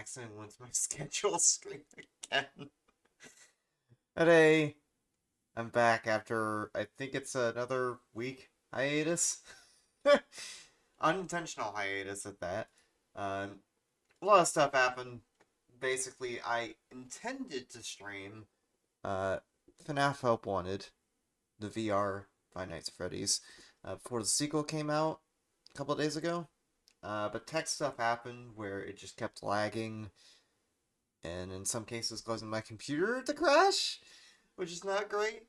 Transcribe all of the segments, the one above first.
accident went to my schedule screen again. Today, I'm back after, I think it's another week hiatus. Unintentional hiatus at that. A lot of stuff happened. Basically, I intended to stream FNAF Help Wanted, the VR Five Nights at Freddy's, before the sequel came out a couple of days ago. But tech stuff happened where it just kept lagging, and in some cases causing my computer to crash, which is not great.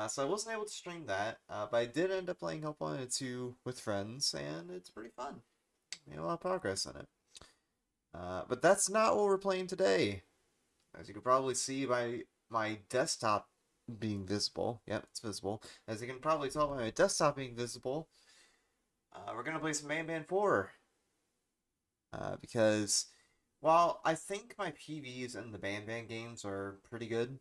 So I wasn't able to stream that, but I did end up playing Help Wanted 2 with friends, and it's pretty fun. Made a lot of progress on it. But that's not what we're playing today. As you can probably see by my desktop being visible. Yep, it's visible. As you can probably tell by my desktop being visible, we're going to play some Banban 4. Because while I think my PVs in the Banban games are pretty good,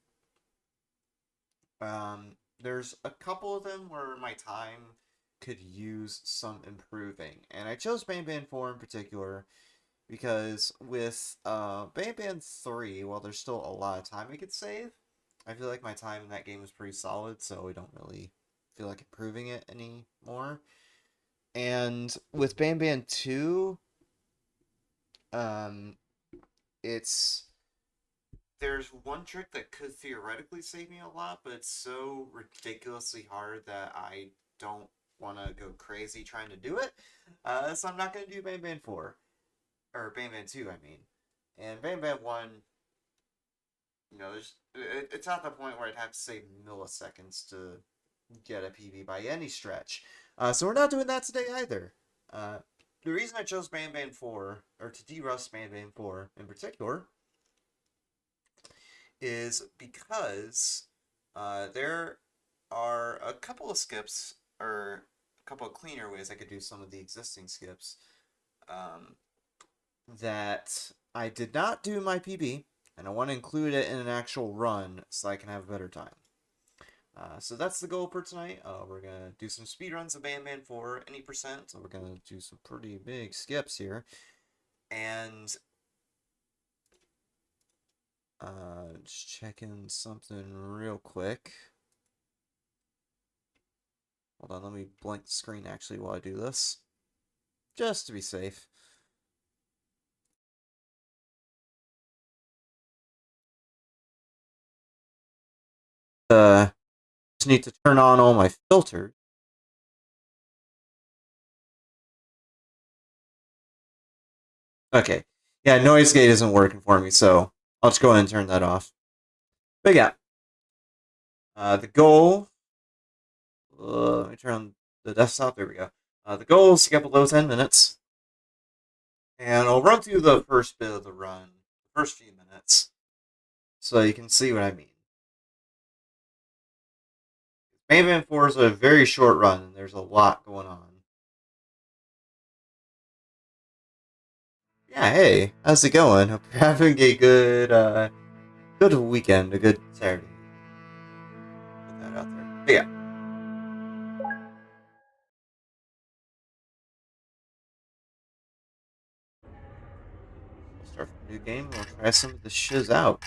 there's a couple of them where my time could use some improving. And I chose Banban 4 in particular because with Banban 3, while there's still a lot of time I could save, I feel like my time in that game is pretty solid, so I don't really feel like improving it anymore. And with Banban 2, it's... There's one trick that could theoretically save me a lot, but it's so ridiculously hard that I don't want to go crazy trying to do it. So I'm not going to do Banban 4. Or Banban 2, I mean. And Banban 1, it's at the point where I'd have to save milliseconds to get a PB by any stretch. So we're not doing that today either. The reason I chose Banban 4, or to de-rust Banban 4 in particular, is because there are a couple of skips, or a couple of cleaner ways I could do some of the existing skips, that I did not do in my PB, and I want to include it in an actual run so I can have a better time. So that's the goal for tonight. We're going to do some speedruns of Banban 4, any percent, so we're going to do some pretty big skips here. And just checking something real quick. Hold on, let me blank the screen actually while I do this, just to be safe. Just need to turn on all my filters. Okay. Yeah, noise gate isn't working for me, so I'll just go ahead and turn that off. But yeah. The goal... let me turn on the desktop. There we go. The goal is to get below 10 minutes. And I'll run through the first bit of the run, the first few minutes, so you can see what I mean. Banban 4 is a very short run, and there's a lot going on. Yeah, hey, how's it going? Hope you're having a good weekend, a good Saturday. Put that out there. But yeah. We'll start a new game, we'll try some of the shiz out.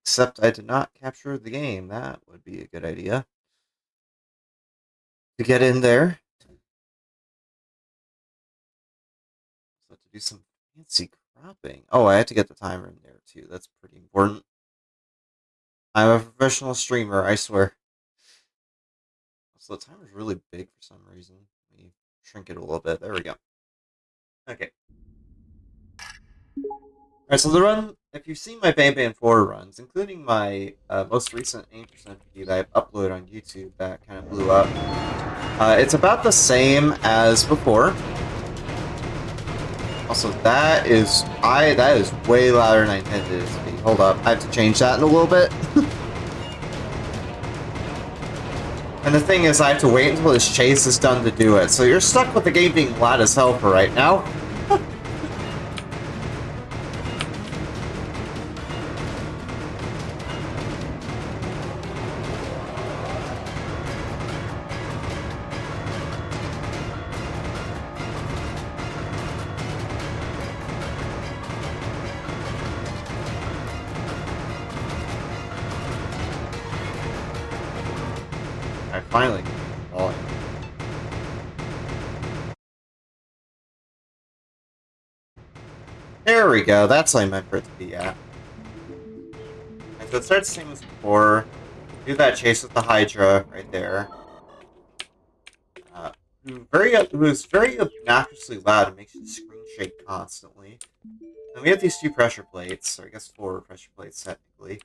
Except I did not capture the game. That would be a good idea. To get in there. So to do some fancy cropping. Oh, I had to get the timer in there too. That's pretty important. I'm a professional streamer, I swear. So the timer's really big for some reason. Let me shrink it a little bit. There we go. Okay. Alright, so the run, if you've seen my Banban 4 runs, including my most recent 80% video that I've uploaded on YouTube that kind of blew up, it's about the same as before. Also, that is way louder than I intended it to be. Hold up, I have to change that in a little bit. And the thing is, I have to wait until this chase is done to do it, so you're stuck with the game being loud as hell for right now. finally volume. There we go. That's what I meant for it to be at. And so it starts the same as before. Do that chase with the Hydra right there. Who's very obnoxiously loud and makes the screen shake constantly. And we have these 2 pressure plates, or I guess 4 pressure plates technically.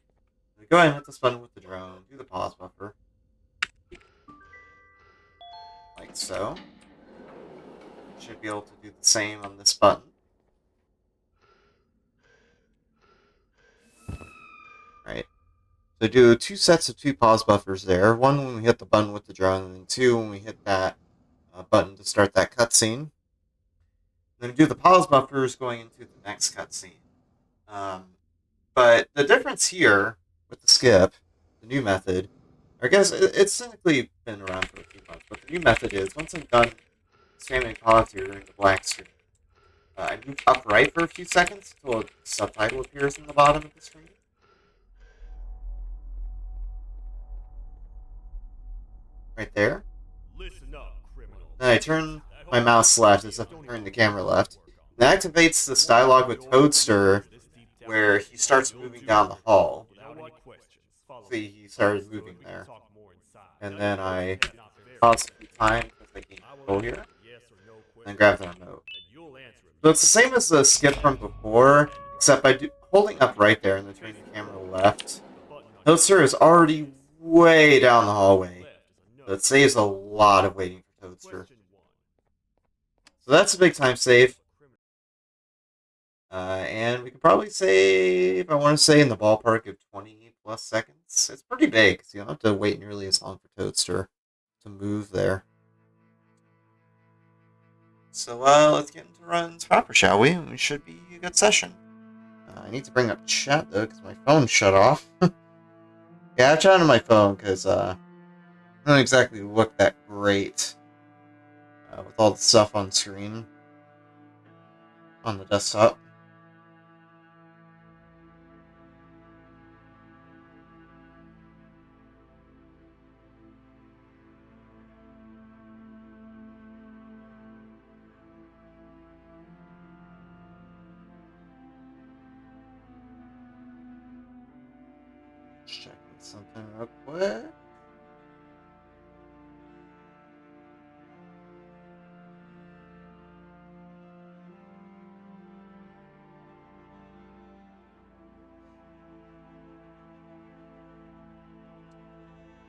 We go ahead and hit this button with the drone, do the pause buffer. Like so. Should be able to do the same on this button. Right. So do 2 sets of 2 pause buffers there. 1 when we hit the button with the drone, and then 2 when we hit that button to start that cutscene. Then we do the pause buffers going into the next cutscene. But the difference here with the skip, the new method, I guess it's technically been around for a few months, but the new method is once I'm done spamming pause here during the black screen, I move upright for a few seconds until a subtitle appears in the bottom of the screen. Right there. Listen up, criminal. Then I turn my mouse left as if I'm turning the camera left. And that activates this dialogue with Toadster where he starts moving down the hall. See, he started moving there. And then I pause a few times as I gain control here. And grab the remote. So it's the same as the skip from before, except by holding up right there and then turning the camera left. Toadster is already way down the hallway. So it saves a lot of waiting for Toadster. So that's a big time save. And we could probably save, I want to say, in the ballpark of 20 plus seconds. It's pretty big, so you don't have to wait nearly as long for Toadster to move there. So let's get into runs proper, shall we? We should be a good session. I need to bring up chat, though, because my phone shut off. Yeah, I chat on my phone, because I don't exactly look that great with all the stuff on screen on the desktop. Checking something real quick.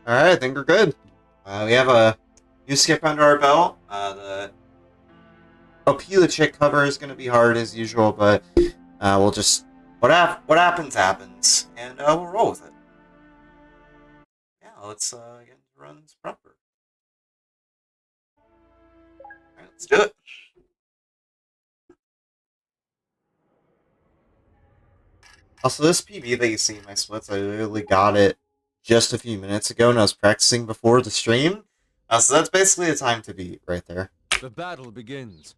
Alright, I think we're good. We have a new skip under our belt. The Opila chick cover is going to be hard as usual, but we'll just... What happens, happens. And we'll roll with it. Yeah, let's get into runs proper. Alright, let's do it. Also, this PB that you see in my splits, I literally got it just a few minutes ago, and I was practicing before the stream. So that's basically the time to beat right there. The battle begins.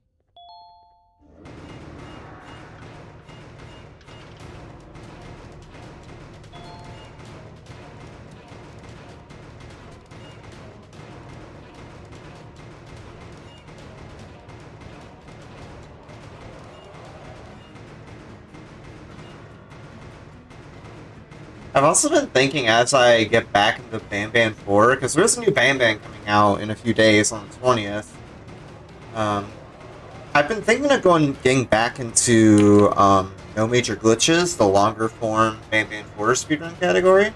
I've also been thinking as I get back into Banban 4, because there's a new Banban coming out in a few days on the 20th. I've been thinking of getting back into No Major Glitches, the longer form Banban 4 speedrun category.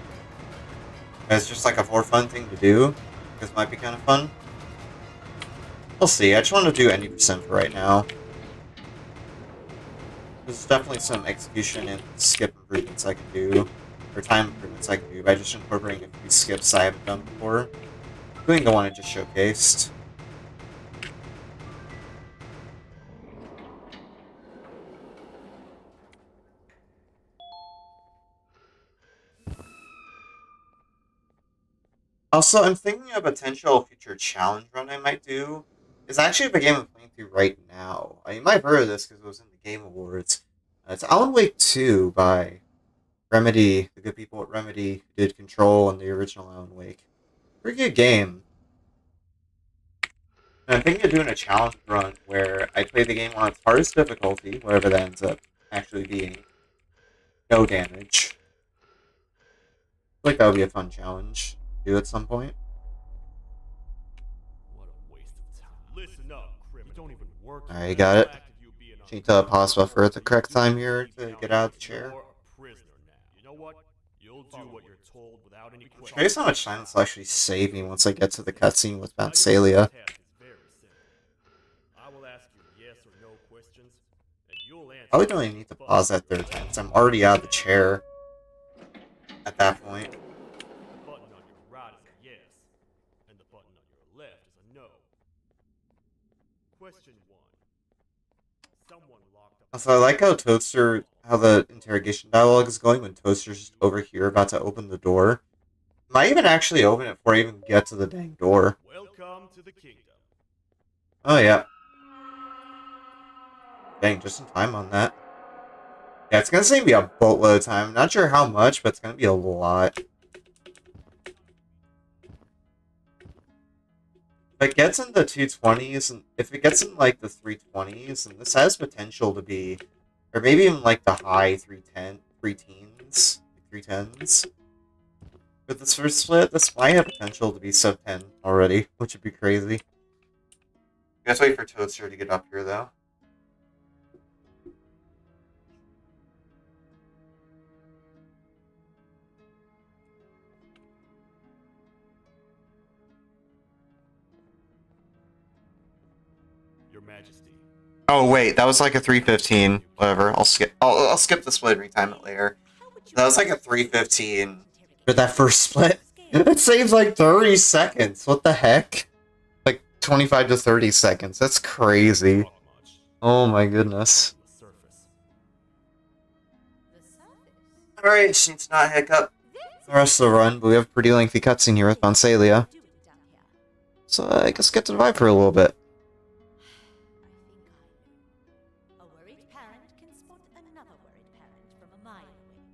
It's just like a for fun thing to do, because it might be kind of fun. We'll see, I just want to do any percent for right now. There's definitely some execution and skip improvements I can do. Or time improvements I can do by just incorporating a few skips I haven't done before, including the one I just showcased. Also, I'm thinking of a potential future challenge run I might do. It's actually a game I'm playing through right now. You might have heard of this because it was in the Game Awards. It's Alan Wake 2 by Remedy, the good people at Remedy who did Control and the original Alan Wake. Pretty good game. And I'm thinking of doing a challenge run where I play the game on its hardest difficulty, whatever that ends up actually being. No damage. I feel like that would be a fun challenge to do at some point. What a waste of time. Listen up, criminal. You don't even work here. Alright, you got The it. fact of you being on Change to pause paper buffer at the so you correct do time what here you to down get here. out of the chair. You're a prisoner now. You know what? You'll do what you're told without any questions. Curious how much time this will actually save me once I get to the cutscene with Now, your Vansalia. task is very simple. I will ask you yes or no questions, and you'll answer. Probably don't even need to pause that third time because I'm already out of the chair at that point. The button on your right is a yes, and the button on your left is a no. Question 1. Someone locked up. So I like how the interrogation dialogue is going when Toaster's just over here about to open the door. Might even actually open it before I even get to the dang door. Welcome to the kingdom. Oh yeah. Dang, just in time on that. Yeah, it's gonna save me a boatload of time. Not sure how much, but it's gonna be a lot. If it gets in the 220s, and if it gets in like the 320s, and this has potential to be, or maybe even like the high 310s. With this first split, this might have potential to be sub 10 already, which would be crazy. Let's wait for Toadster to get up here though. Your Majesty. Oh wait, that was like a 315. Whatever, I'll skip. I'll skip the split and retime it later. That was like a 315 for that first split. It saves like 30 seconds. What the heck? Like 25 to 30 seconds. That's crazy. Talk much. Oh my goodness. The surface. Alright, just need to not hiccup the rest of the run, but we have a pretty lengthy cutscene here with Vansalia. So I guess get to the vibe for a little bit. A worried parent can spot another worried parent from a mile away.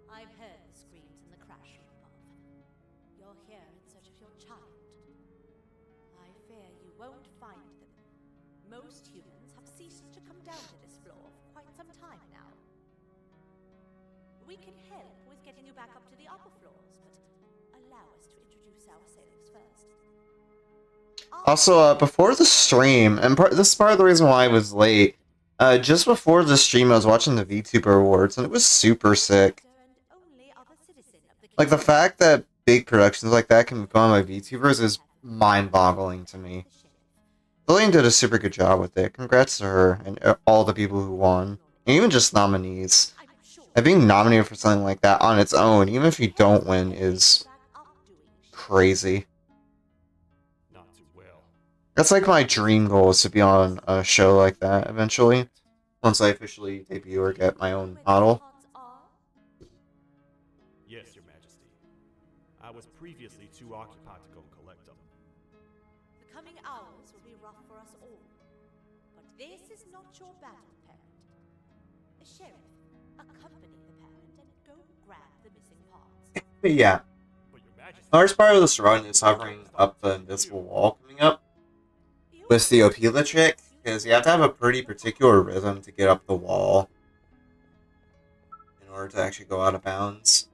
I've heard the screams in the crash room above. You're here in search of your child. I fear you won't find them. Most humans have ceased to come down to this floor for quite some time now. We can help with getting you back up to the upper floors, but allow us to introduce ourselves first. Also, before the stream, and this is part of the reason why I was late, just before the stream I was watching the VTuber Awards, and it was super sick. Like, the fact that big productions like that can become my VTubers is mind-boggling to me. Lillian did a super good job with it. Congrats to her and all the people who won. And even just nominees. And being nominated for something like that on its own, even if you don't win, is crazy. Not too well. That's like my dream goal, is to be on a show like that eventually. Once I officially debut or get my own model. Yes, Your Majesty. I was previously too occupied to go collect them. The coming hours will be rough for us all. But this is not your battle, parent. A sheriff, accompany the parent and go grab the missing parts. But yeah, But Your Majesty. the hardest part of this run is hovering up the invisible wall coming up with the Opila trick, because you have to have a pretty particular rhythm to get up the wall in order to actually go out of bounds.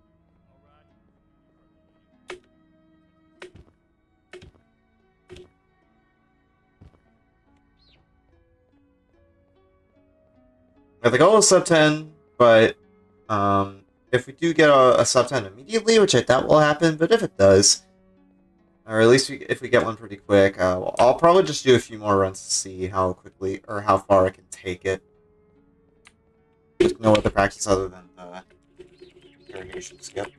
The goal is sub 10, but if we do get a sub 10 immediately, which I doubt will happen, but if it does, or at least if we get one pretty quick, I'll probably just do a few more runs to see how quickly or how far I can take it. There's no other practice other than the interrogation skip.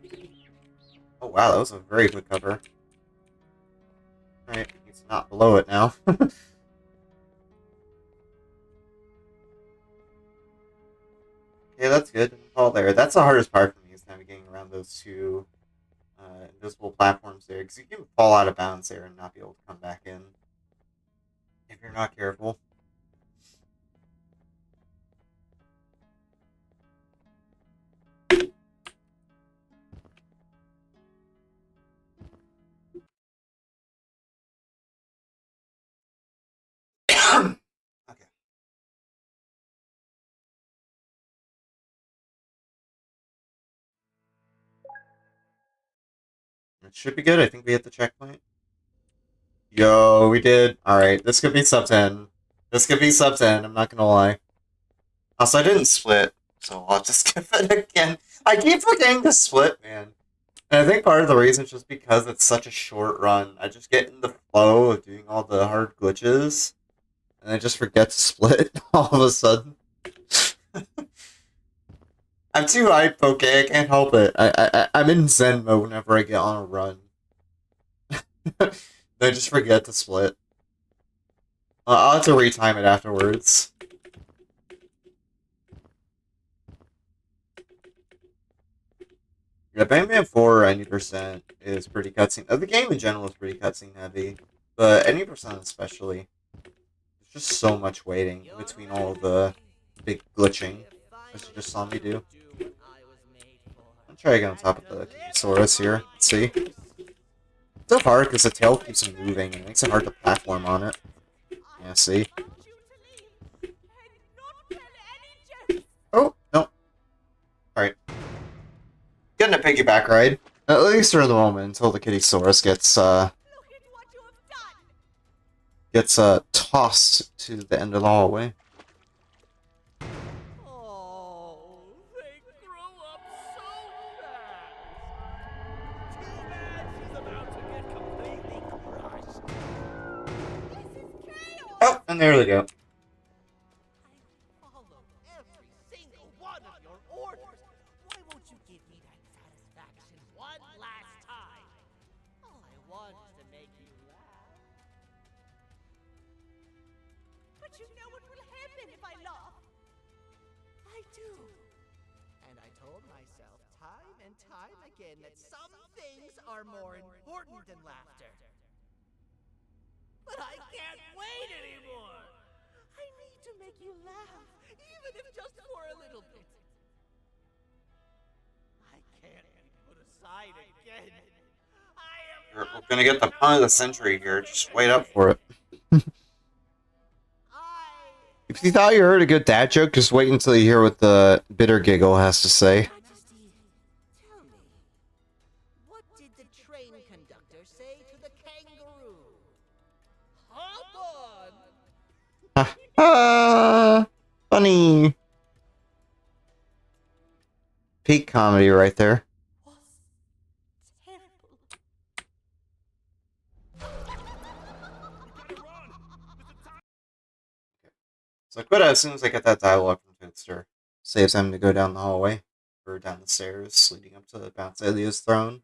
Oh wow, that was a very quick cover. Alright, it's not below it now. Okay, that's good. Fall there. That's the hardest part for me, is navigating around those two invisible platforms there, because you can fall out of bounds there and not be able to come back in if you're not careful. It should be good. I think we hit the checkpoint. Yo, we did. Alright, this could be sub 10. This could be sub 10, I'm not gonna lie. Also, I didn't split, so I'll just give it again. I keep forgetting to split, man. And I think part of the reason is just because it's such a short run. I just get in the flow of doing all the hard glitches, and I just forget to split all of a sudden. I'm too hyped, okay? I can't help it. I'm in Zen mode whenever I get on a run. I just forget to split. I'll have to retime it afterwards. Yeah, Banban 4 90% is pretty cutscene. The game in general is pretty cutscene heavy, but 90% especially. There's just so much waiting between all the big glitching, as you just saw me do. I'll try to get on top of the Kingosaurus here. Let's see. It's so hard because the tail keeps moving and it makes it hard to platform on it. Yeah, see? Oh, no. Alright. Getting a piggyback ride. At least for the moment, until the Kittysaurus gets tossed to the end of the hallway. Oh, they grow up so fast. Too bad she's about to get completely crushed. This is chaos. Oh, and there we go. I followed every single one of your orders. Why won't you give me that satisfaction one last time? All I want is to make you laugh. But you know what will happen if I laugh. I do. And I told myself time and time again that some things are more important than laughter. But I can't wait anymore! I need to make you laugh. Even if just for a little bit. I can't be put aside again. We're gonna get the pun of the century here. Just wait up for it. If you thought you heard a good dad joke, just wait until you hear what the bitter giggle has to say. Majesty, tell me, what did the train conductor say to the kangaroo? Hop on! Ah, funny. Peak comedy right there. Was terrible. So I quit as soon as I get that dialogue from Toadster. Saves him to go down the hallway, or down the stairs leading up to Bounce Elia's throne.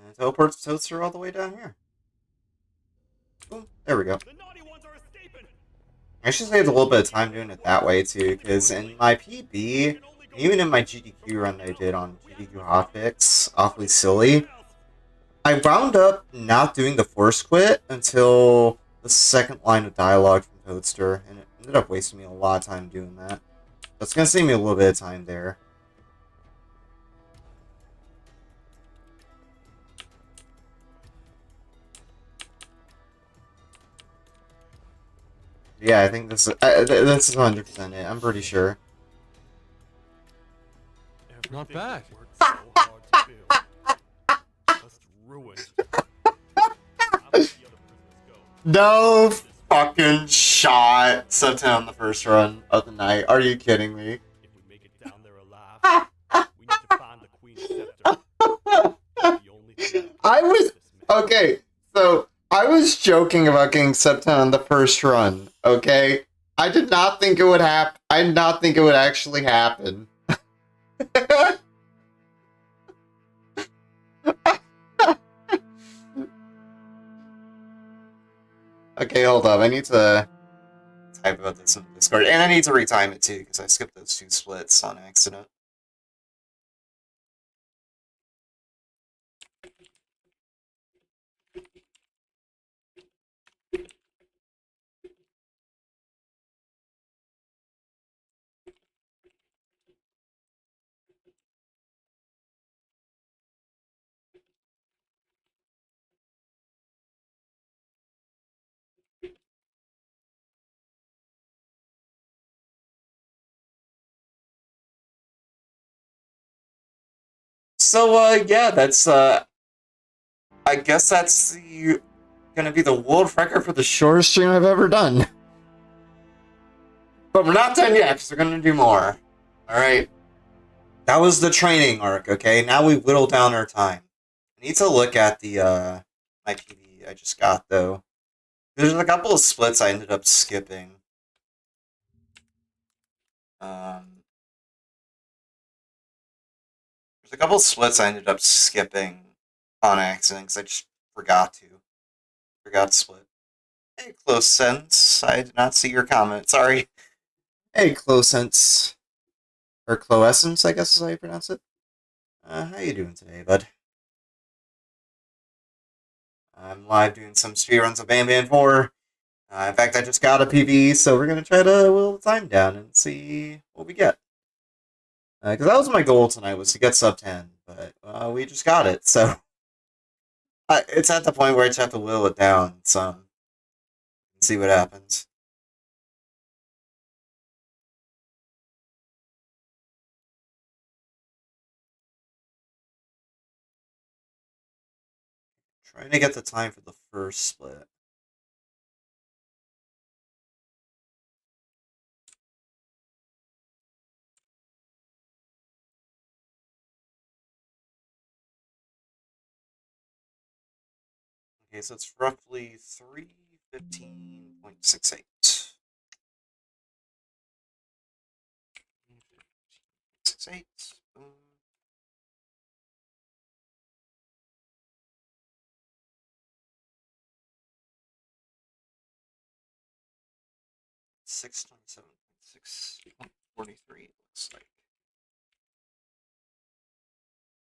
And teleports Toadster all the way down here. Boom, there we go. The naughty ones are escaping! I should saved a little bit of time doing it that way too, because in my PB, even in my GDQ run that I did on GDQ Hotfix, Awfully Silly, I wound up not doing the force quit until the second line of dialogue from Toadster, and it ended up wasting me a lot of time doing that. That's gonna save me a little bit of time there. Yeah, I think this is 100% it. I'm pretty sure. Not bad. So hard to build. Just ruined. How about the other prisoners go? No fucking shot. Sometime on the first run of the night. Are you kidding me? If we make it down there alive, we need to find the Queen's scepter. The only thing I was this man. okay. So I was joking about getting Septon on the first run. Okay, I did not think it would happen. I did not think it would actually happen. Okay, hold up. I need to type about this in Discord, and I need to retime it too because I skipped those two splits on accident. So, yeah, that's, I guess that's gonna be the world record for the shortest stream I've ever done. But we're not done yet, because we're gonna do more. Alright. That was the training arc, okay? Now we whittle down our time. I need to look at the, my PV I just got, though. There's a couple of splits I ended up skipping. There's a couple of splits I ended up skipping on accident, because I just forgot to. Forgot to split. Hey, Close Sense. I did not see your comment. Sorry. Hey, Close Sense. Or Cloessence, I guess is how you pronounce it. How you doing today, bud? I'm live doing some speedruns of Banban 4. In fact, I just got a PV, so we're going to try to whittle the time down and see what we get. Because that was my goal tonight, was to get sub 10, but we just got it, so... it's at the point where I just have to whittle it down some and see what happens. Trying to get the time for the first split. Okay, so it's roughly 3:15.68. 68. Boom. 627.643 looks like.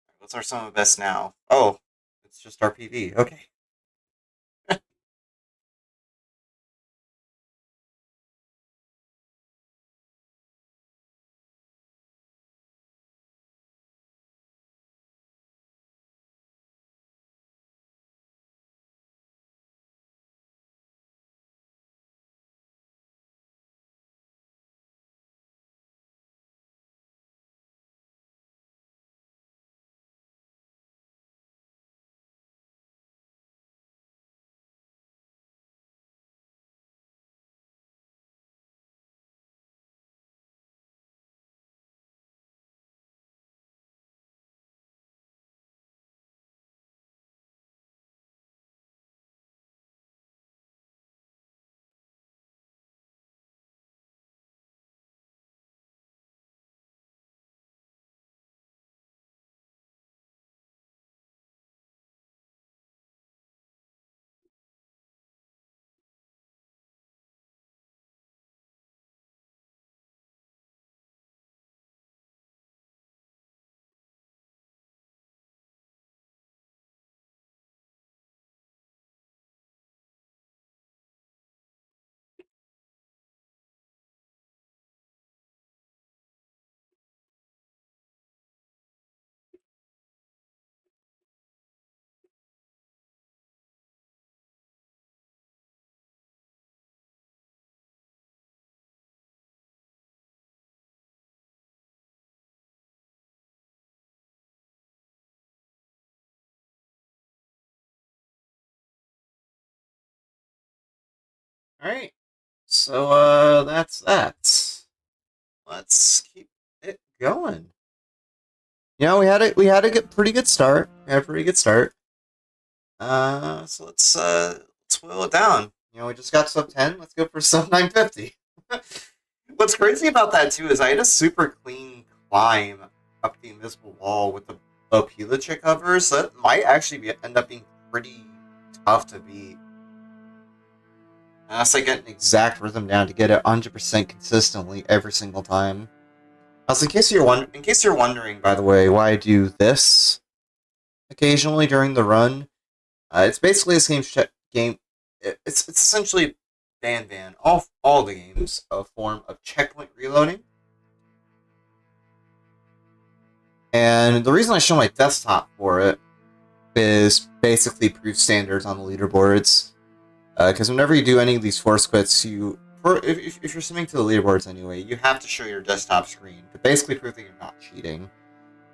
Right, what's our sum of best now? Oh, it's just our PV. Okay. Alright. So, that's that. Let's keep it going. You know, we had a pretty good start. We had a pretty good start. So let's whittle it down. You know, we just got sub 10. Let's go for sub 950. What's crazy about that too is I had a super clean climb up the invisible wall with the Opila cover, so that might actually end up being pretty tough to beat. Unless I get an exact rhythm down to get it 100% consistently every single time. Also, in case you're wondering, by the way, why I do this occasionally during the run, it's basically this game. It's essentially Banban. All the games a form of checkpoint reloading. And the reason I show my desktop for it is basically proof standards on the leaderboards. Because whenever you do any of these force quits, if you're swimming to the leaderboards anyway, you have to show your desktop screen to basically prove that you're not cheating.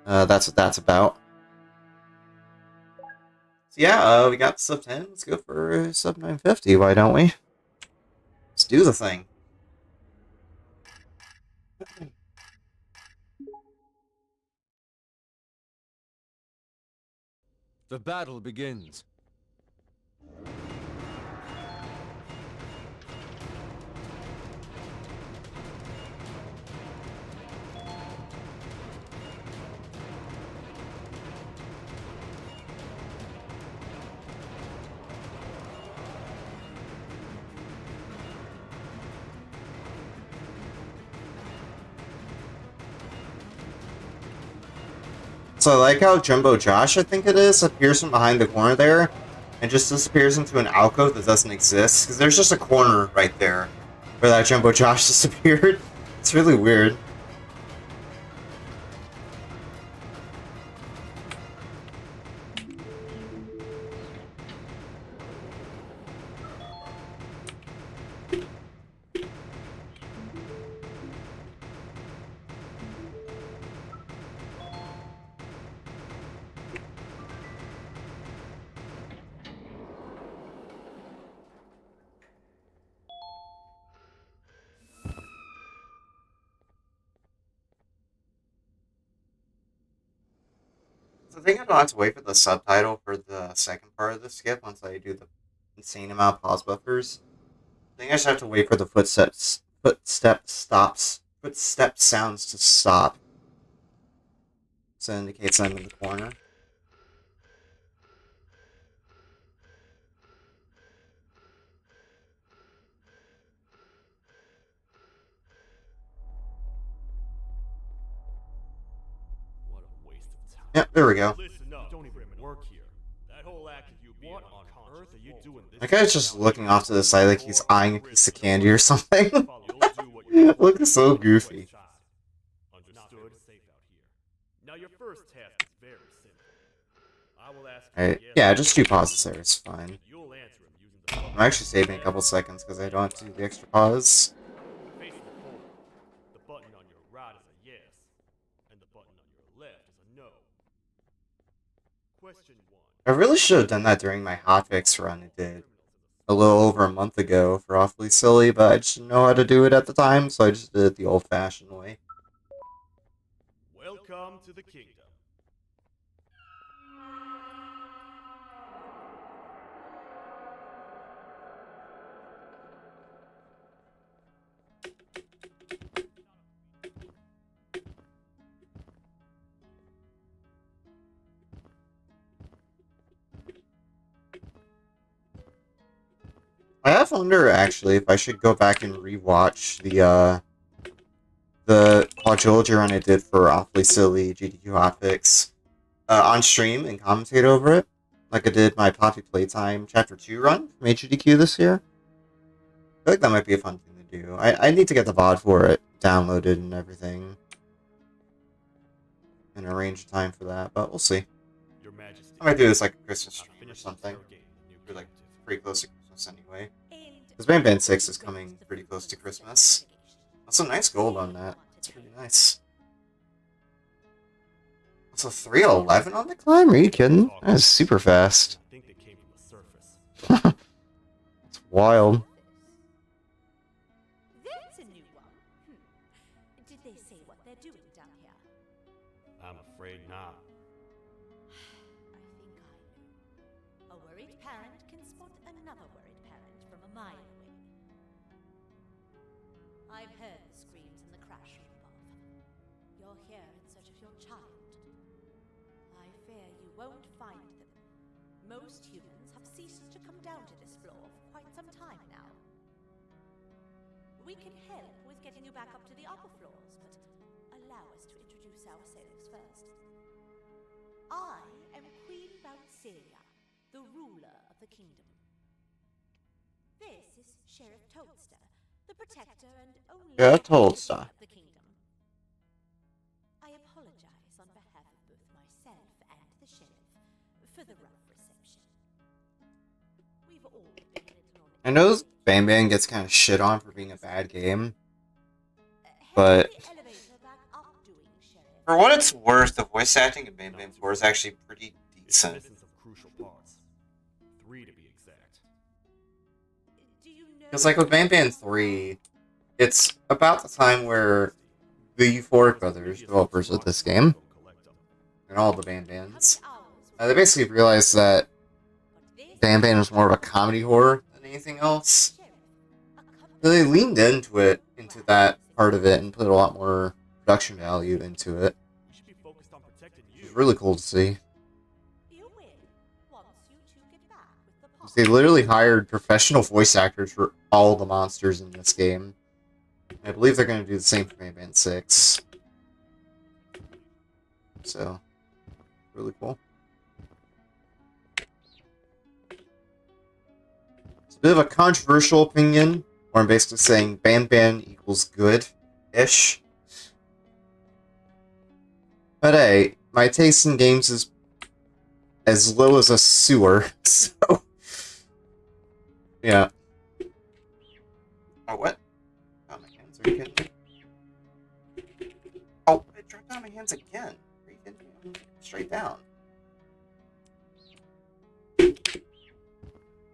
That's what that's about. So yeah, we got sub 10. Let's go for sub 950. Why don't we? Let's do the thing. The battle begins. So I like how Jumbo Josh, I think it is, appears from behind the corner there and just disappears into an alcove that doesn't exist. Because there's just a corner right there where that Jumbo Josh disappeared. It's really weird. So I think I don't have to wait for the subtitle for the second part of the skip once I do the insane amount of pause buffers. I think I just have to wait for the footstep sounds to stop. So it indicates I'm in the corner. What a waste of time. Yep, there we go. Listen up. You don't even work here. That whole act of you being on earth are you doing this? That guy's just looking off to the side like he's eyeing a piece of candy or something. You'll do what you're Looks so goofy. Understood? Safe out here. Now your first task is very simple. I will ask Alright, you yes yeah, or just do no. pauses there, it's fine. You'll answer him using the I'm actually saving a couple seconds because I don't have to do the extra pause. facing forward. The button on your right is a yes, and the button on your left is a no. Question 1. I really should have done that during my hotfix run I did a little over a month ago for Awfully Silly, but I just didn't know how to do it at the time, so I just did it the old-fashioned way. Welcome to the kingdom. I have wonder actually if I should go back and rewatch the quadrilogy run I did for Awfully Silly GDQ hotfix on stream and commentate over it, like I did my Poppy Playtime Chapter 2 run from HGDQ this year. I feel like that might be a fun thing to do. I need to get the VOD for it downloaded and everything. And arrange a time for that, but we'll see. Your Majesty. I might do this like a Christmas I've stream or finished something. interrogating the new We're like captive. pretty close to Christmas anyway. And Because Banban 6 is coming pretty close to Christmas. That's some nice gold on that. That's pretty nice. That's a 311 on the climb? Are you kidding? That is super fast. I think they came from the surface. It's wild. there's a new one. Did they say what they're doing down here? I'm afraid not. I think I know. A worried parent can spot another worried parent from a mile away. I've heard the screams in the crash room above. You're here in search of your child. I fear you won't find them. Most humans have ceased to come down to this floor for quite some time now. We can help with getting you back up to the upper floors, but allow us to introduce ourselves first. I am Queen Bouncelia, the ruler of the kingdom. This is Sheriff Toadster, the protector and only Toadster. of the kingdom. I apologize on behalf of both myself and the sheriff for the rough reception. We've all been a little on I know Banban gets kind of shit on for being a bad game, but Head the elevator back up doing, Sheriff. for what it's worth, the voice acting in Banban 4 is actually pretty It's decent. missing some crucial parts. Because, like, with Banban 3, it's about the time where the Euphoric Brothers, developers of this game, and all the Banbans, they basically realized that Banban was more of a comedy horror than anything else. So they leaned into that part of it, and put a lot more production value into it. We should be focused on protecting you. It's really cool to see. You win once you two get back with the pod. They literally hired professional voice actors for all the monsters in this game. I believe they're going to do the same for Banban 6. So, really cool. It's a bit of a controversial opinion, where I'm basically saying Banban equals good-ish. But hey, my taste in games is as low as a sewer, so... yeah. Oh, what? Oh, my hands, are you kidding me? Oh, it dropped down my hands again. Are you kidding me? I'm straight down.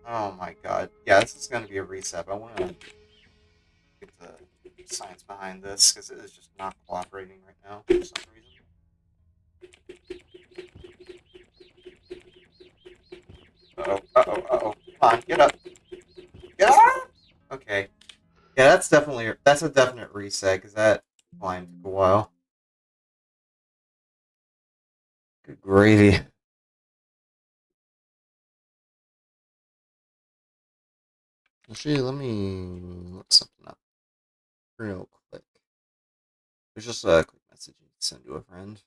Oh my god. Yeah, this is going to be a reset. I want to get the science behind this, because it is just not cooperating right now for some reason. Uh-oh, uh-oh, uh-oh. Come on, get up. Get up! Okay. Yeah, that's a definite reset, because that climb took a while. Good gravy. Actually, let me look something up real quick. There's just a quick message you can send to a friend.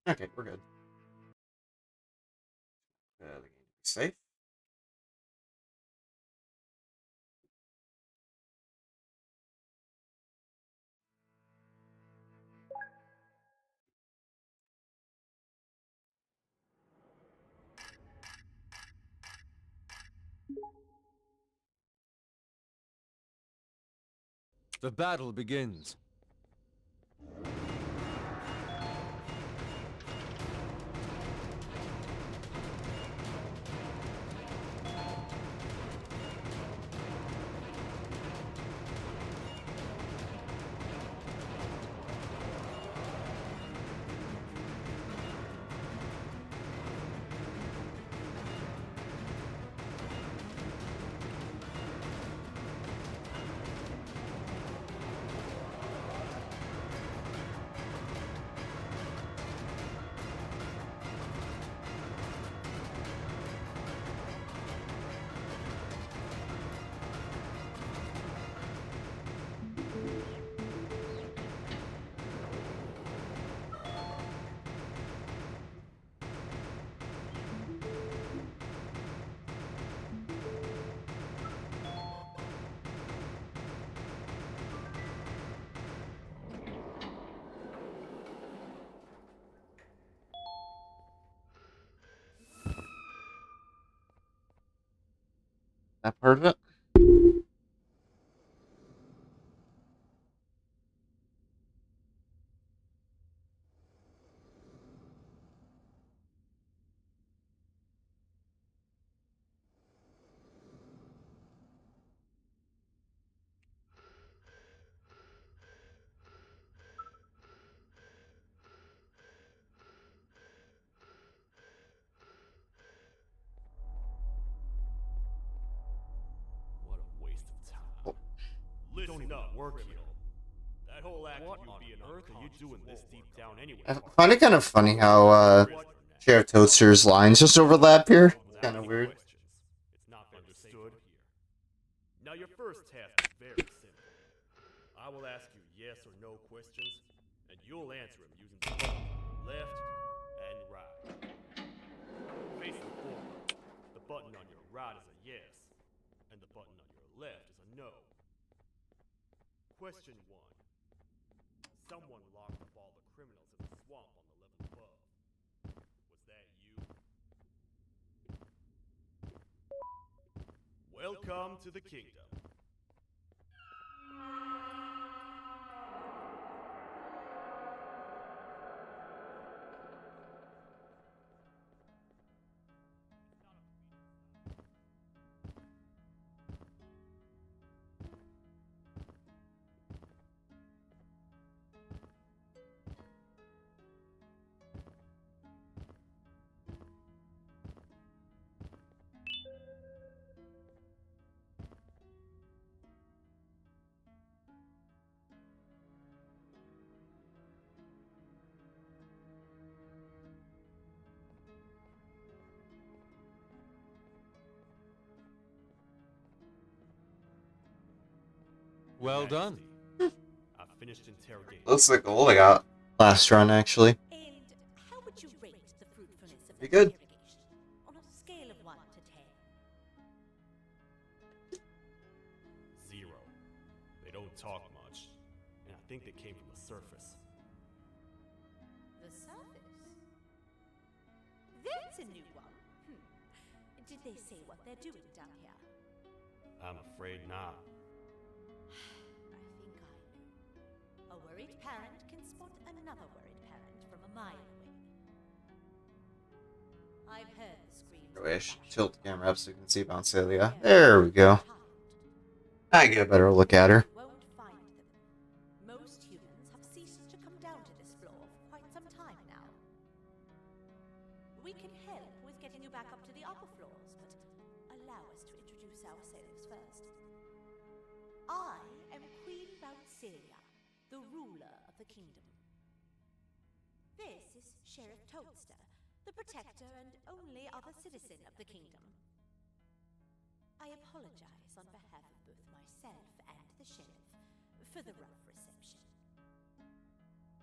Okay, we're good. The game to be safe. The battle begins. That part of it? not work here. That whole act What of you on being earth are you unconscious doing this this deep down anyway. I find it kind of funny how Sheriff Toadster's lines just overlap here. It's kind of weird. It's not understood here. Now your first task is very simple. I will ask you yes or no questions, and you'll answer them using the buttons left and right. Facing forward, the button on your right is a yes, and the button on your left is a no. Question 1. Someone locked up all the criminals in the swamp on the level above. Was that you? Welcome to the kingdom. Well done. I've finished interrogating. Looks like all I got last run, actually. And how would you rate the fruitfulness of Pretty that good. interrogation? On a scale of 1 to 10. 0. They don't talk much, and I think they came from the surface. The surface? There's a new one. Did they say what they're doing down here? I'm afraid not. I think I know. A worried parent can spot another worried parent from a mile away. I've heard the screams. I wish. Tilt the camera up so you can see Bouncelia. There we go. I get a better look at her. Won't find them. Most humans have ceased to come down to this floor for quite some time now. We can help with getting you back up to the upper floors, but allow us to introduce ourselves first. I am Queen Bouncelia, the ruler of the kingdom. This is Sheriff Toadster, the protector and only other citizen of the kingdom. I apologize on behalf of both myself and the sheriff for the rough reception.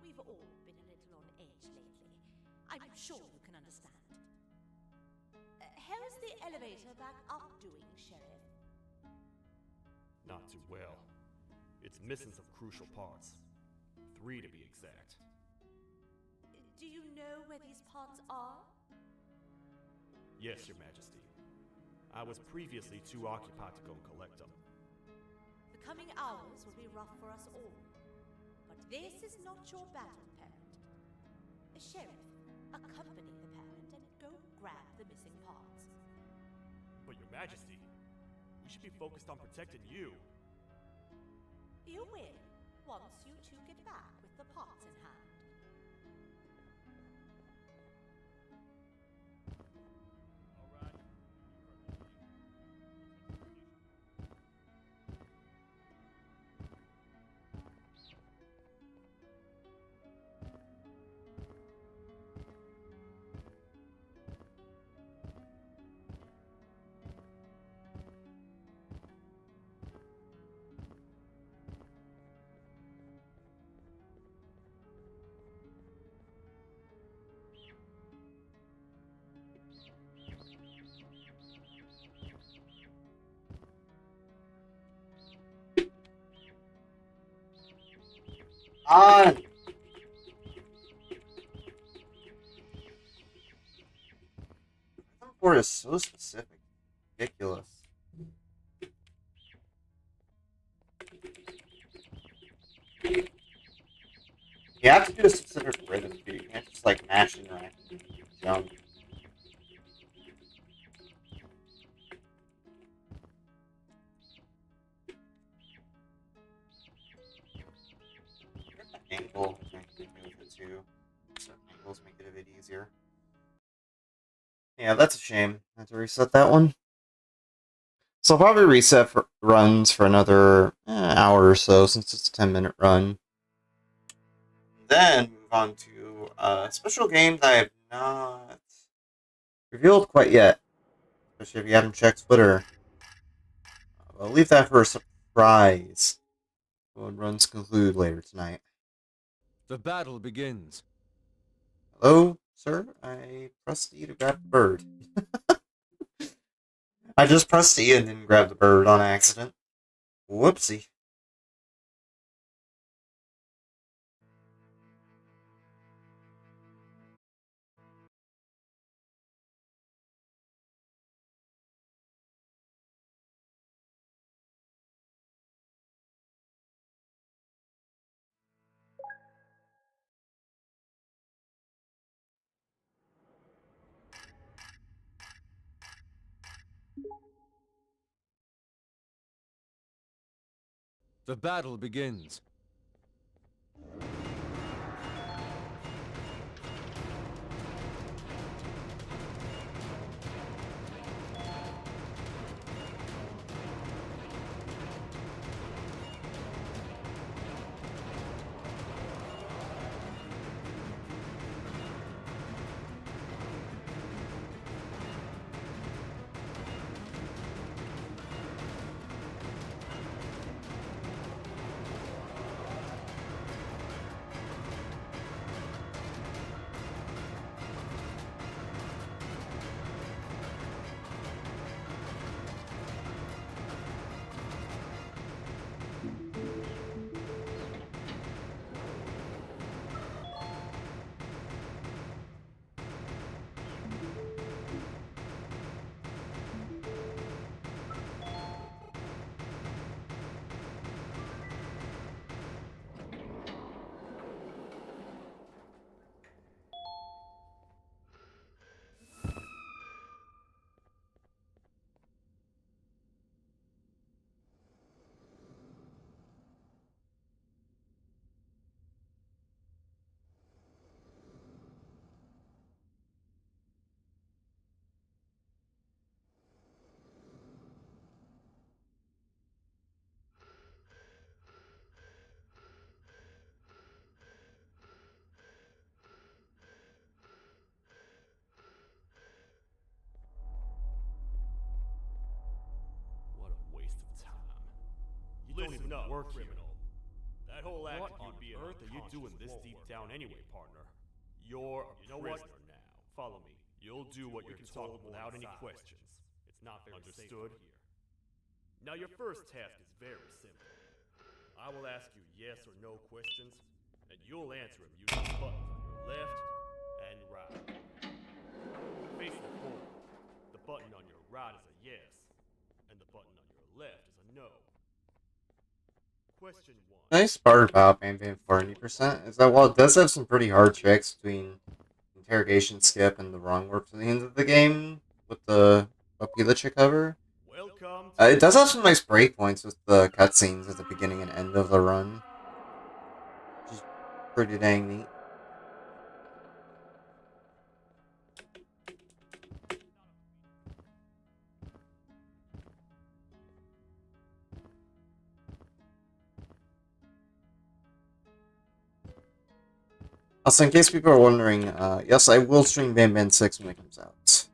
We've all been a little on edge lately. I'm sure you can understand. How's the elevator back up doing, Sheriff? Not too well. It's missing some crucial parts. 3 to be exact. Do you know where these parts are? Yes, Your Majesty. I was previously too occupied to go and collect them. The coming hours will be rough for us all. But this is not your battle, parent. Sheriff, accompany the parent and go grab the missing parts. But Your Majesty, we should be focused on protecting you. You will, once you two get back with the parts in hand. On! The board is so specific. Ridiculous. You have to do a specific rhythm, too. You can't just like mash and rack. Dumb. Angle, I think they move it too. Certain angles make it a bit easier. Yeah, that's a shame. I have to reset that one. So I'll probably reset for runs for another hour or so since it's a 10-minute run. Then move on to a special game that I have not revealed quite yet, especially if you haven't checked Twitter. I'll leave that for a surprise when runs conclude later tonight. The battle begins. Hello, sir? I pressed E to grab the bird. I just pressed E and didn't grab the bird on accident. Whoopsie. The battle begins. What a waste of time. You don't even work criminal. That whole act What of you on being earth are you unconscious doing this won't deep work down out. anyway, partner? You're a You know what? prisoner now. Follow me. You'll do what you're told without any questions. It's not very Understood? Safe here. Now your first task is very simple. I will ask you yes or no questions, and you'll answer them using the buttons on your left and right. Facing forward, the button on your right is a yes, and the button on your left is a no. Question 1. Nice part about Banban 40% is that while it does have some pretty hard tricks between interrogation skip and the wrong work to the end of the game with the Opilicha cover, Welcome to it does have some nice breakpoints with the cutscenes at the beginning and end of the run, which is pretty dang neat. Also, in case people are wondering, yes, I will stream Banban 6 when it comes out.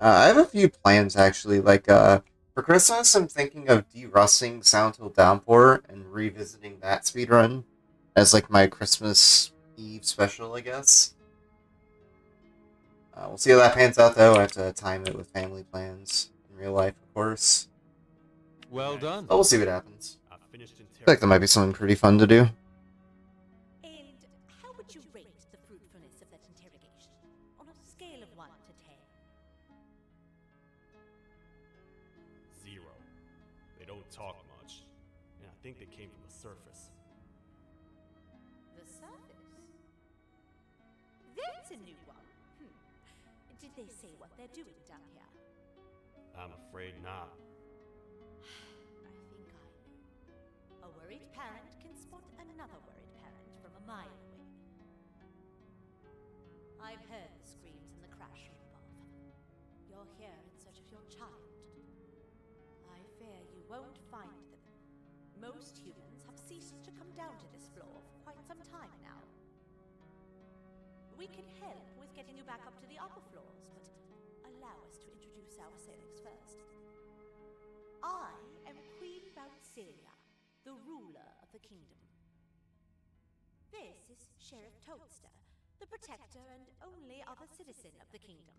I have a few plans, actually. Like, for Christmas, I'm thinking of de-rusting Sound Till Downpour and revisiting that speedrun as, like, my Christmas Eve special, I guess. We'll see how that pans out, though. I have to time it with family plans in real life, of course. Well done. But we'll see what happens. I finished I feel like that might be something pretty fun to do. And how would you rate the fruitfulness of that interrogation on a scale of 1 to 10? 0. They don't talk much, and I think they came from the surface. The surface? That's a new one. Did they say what they're doing down here? I'm afraid not. I think I know. A worried parent can spot another worried parent from a mile away. I've heard the screams in the crash room above. You're here in search of your child. won't find them. Most humans have ceased to come down to this floor for quite some time now. We can help with getting you back up to the upper floors, but allow us to introduce ourselves first. I am Queen Bouncelia, the ruler of the kingdom. This is Sheriff Toadster, the protector and only other citizen of the kingdom.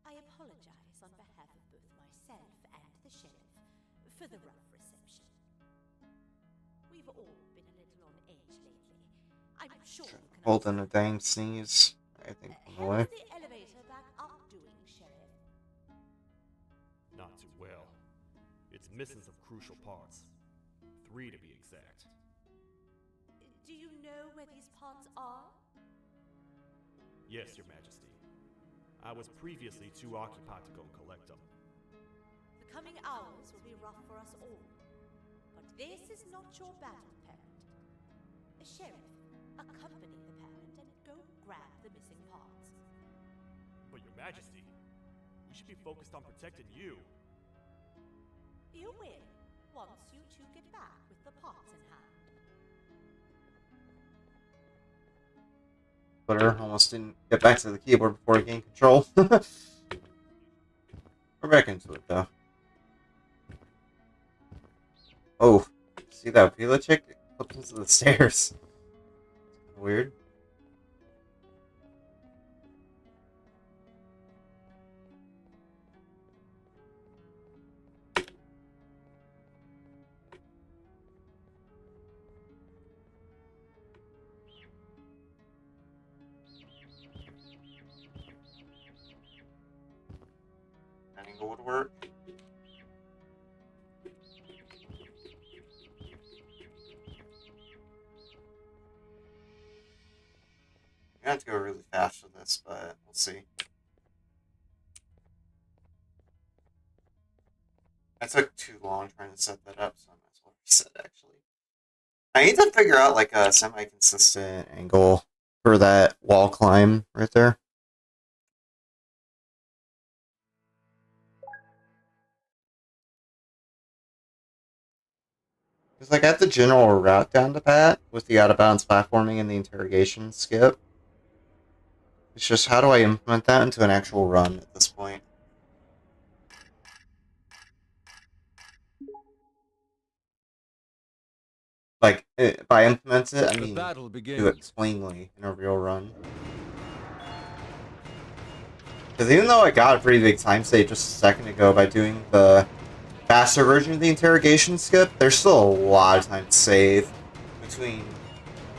I apologize on behalf of both myself and the sheriff for the rough reception. We've all been a little on edge lately. I'm sure you can Holding a understand. dang sneeze. I think on the way. How's the elevator back up doing, Sheriff? Not too well. It's missing some crucial parts. 3 to be exact. Do you know where these parts are? Yes, Your Majesty. I was previously too occupied to go and collect them. The coming hours will be rough for us all. But this is not your battle, Parent. Sheriff, accompany the Parent and go grab the missing parts. But Your Majesty, we should be focused on protecting you. You will, once you two get back with the parts in hand. Twitter almost didn't get back to the keyboard before he gained control. We're back into it though. Oh, see that Vila chick? It flips into the stairs. Weird. Angle would work. I'm gonna have to go really fast with this, but we'll see. I took too long trying to set that up, so I might as well reset actually. I need to figure out like a semi-consistent angle for that wall climb right there. Because like I have the general route down to pat with the out of bounds platforming and the interrogation skip. It's just how do I implement that into an actual run at this point? Like by implement it, I The mean battle do it begins. cleanly in a real run. Because even though I got a pretty big time save just a second ago by doing the faster version of the interrogation skip, there's still a lot of time to save between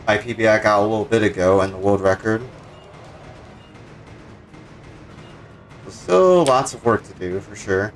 my PB I got a little bit ago and the world record. There's still lots of work to do for sure.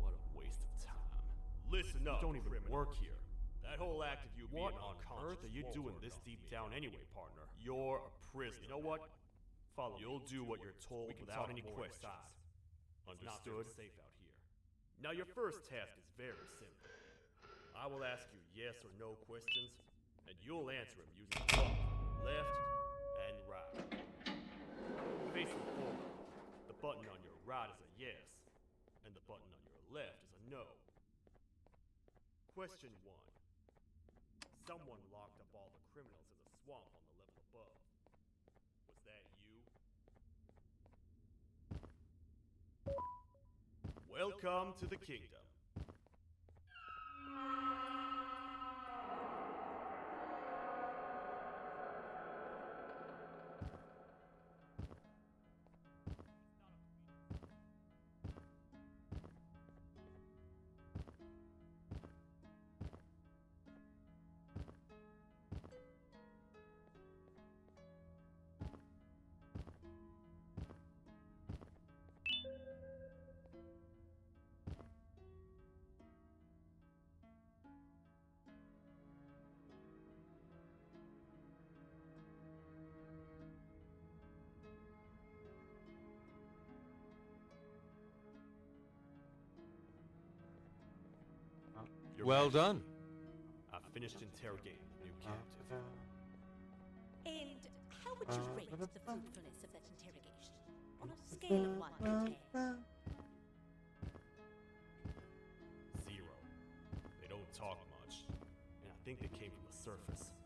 What a waste of time. Listen up, don't even work here. That whole act of you being on earth are you doing this deep down anyway, partner? You're a prisoner. You know what? Follow. You'll do what you're told without any questions. Understood? Safe out here. Now your first task is very simple. I will ask you yes or no questions, and you'll answer them using the button left and right. Facing forward, the button on your right is a yes, and the button on your left is a no. Question 1. Someone locked up all the criminals in the swamp on the level above. Was that you? Welcome to the kingdom. Your Well Majesty, done. I've finished interrogating the new captive. And how would you rate the fruitfulness of that interrogation? On a scale of 1 to 10. 0. They don't talk much, and I think they came from the surface.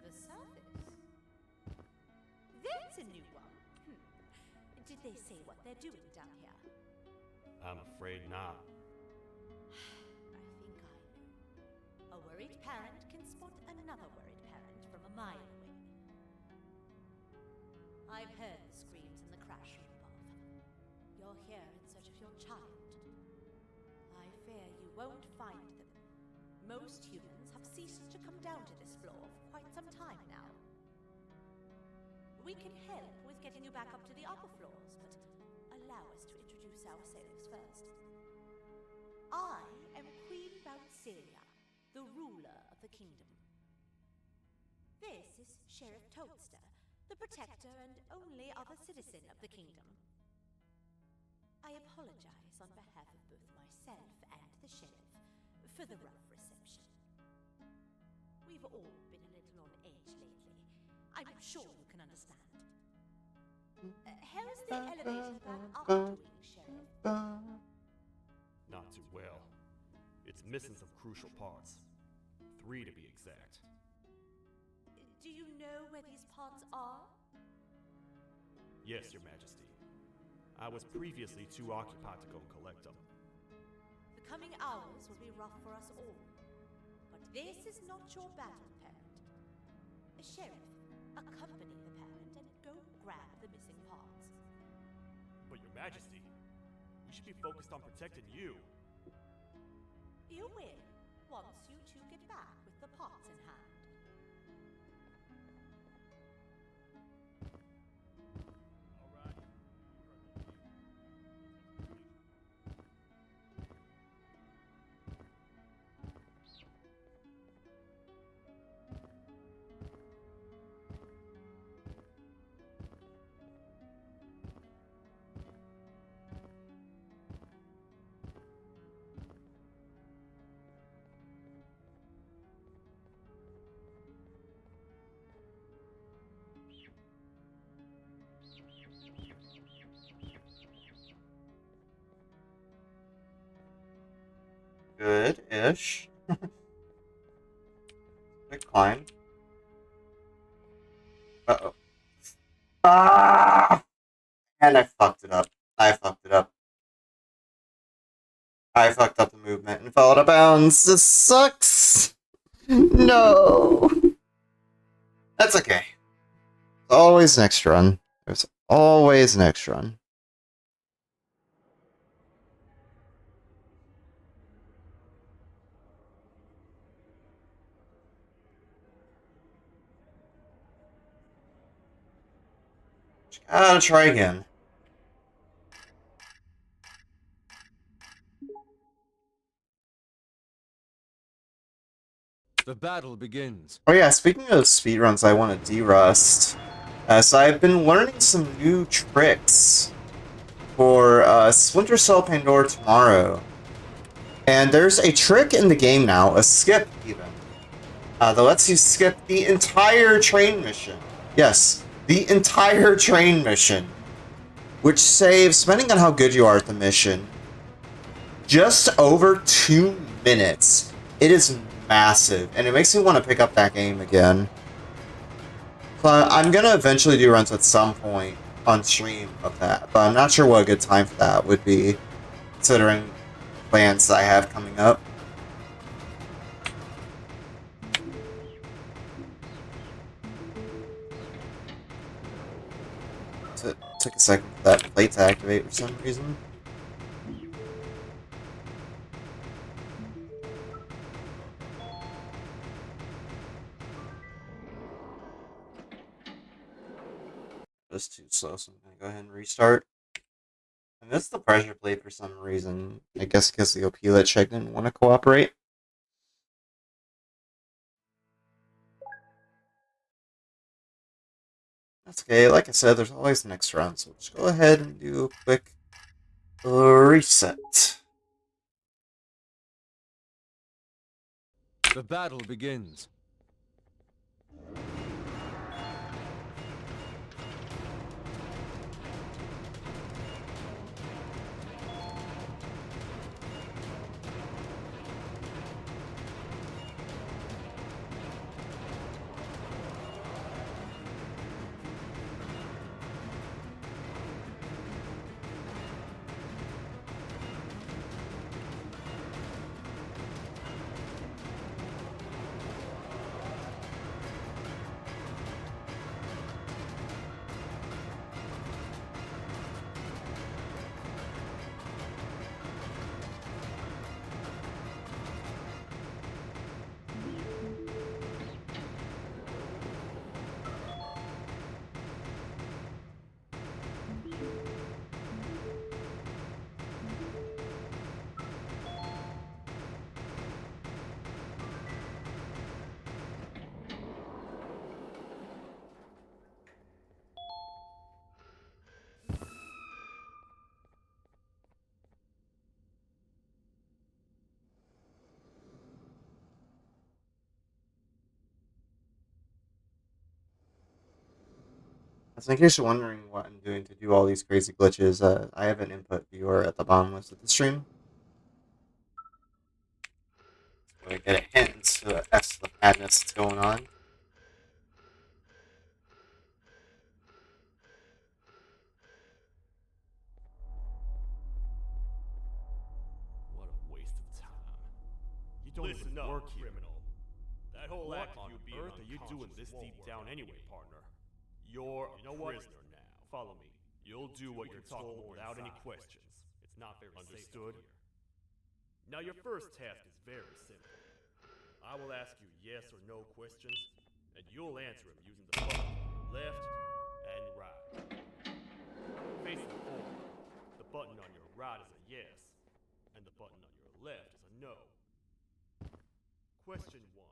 The surface? That's a new one. Did they say what they're doing down here? I'm afraid not. I think I know. A worried parent can spot another worried parent from a mile away. I've heard the screams in the crash room above. You're here in search of your child. I fear you won't find them. Most humans have ceased to come down to this floor for quite some time now. We can help with getting you back up to the upper floors, but allow us to introduce ourselves first. I am Queen Bouncelia, the ruler of the kingdom. This is Sheriff Toadster, the protector and only other citizen of the kingdom. I apologize on behalf of both myself and the sheriff for the rough reception. We've all been a little on edge lately. I'm sure you can understand. How's the elevator back up doing, Sheriff? Not too well. It's missing some crucial parts. 3 to be exact. Do you know where these parts are? Yes, Your Majesty. I was previously too occupied to go and collect them. The coming hours will be rough for us all. But this is not your battle, parent. Sheriff, accompany the parent and go grab the missing parts. But Your Majesty, we should be focused on protecting you. You will, once you two get back with the parts in hand. Good-ish. Quick climb. Uh-oh. Ah! And I fucked it up. I fucked the movement and fell out of bounds. This sucks! No! That's okay. There's always next run. There's always next run. Gotta try again. The battle begins. Oh yeah, speaking of speedruns, I want to de-rust. So I've been learning some new tricks for Splinter Cell Pandora tomorrow. And there's a trick in the game now, a skip even, that lets you skip the entire train mission. Yes, the entire train mission which saves, depending on how good you are at the mission, just over 2 minutes. It is massive, and it makes me want to pick up that game again. I'm gonna eventually do runs at some point on stream of that, but I'm not sure what a good time for that would be, considering plans I have coming up. It took a second for that plate to activate for some reason. Just too slow, so I'm gonna go ahead and restart. I missed the pressure plate for some reason. I guess because the OP lit check didn't want to cooperate. That's okay. Like I said, there's always the next round, so just go ahead and do a quick reset. The battle begins. So in case you're wondering what I'm doing to do all these crazy glitches, I have an input viewer at the bottom left of the stream. So I get a hint to that's the madness that's going on. What a waste of time. You don't Listen even up, work here. criminal. That whole What act of on you being earth are you doing this unconscious deep won't down work out anyway, here. partner? You're You know a what? prisoner now. Follow me. You'll do what you're talk told more without any inside. questions. It's not very Understood? safe out here. Now your first task is very simple. I will ask you yes or no questions, and you'll answer them using the button left and right. Facing forward, the button on your right is a yes, and the button on your left is a no. Question 1.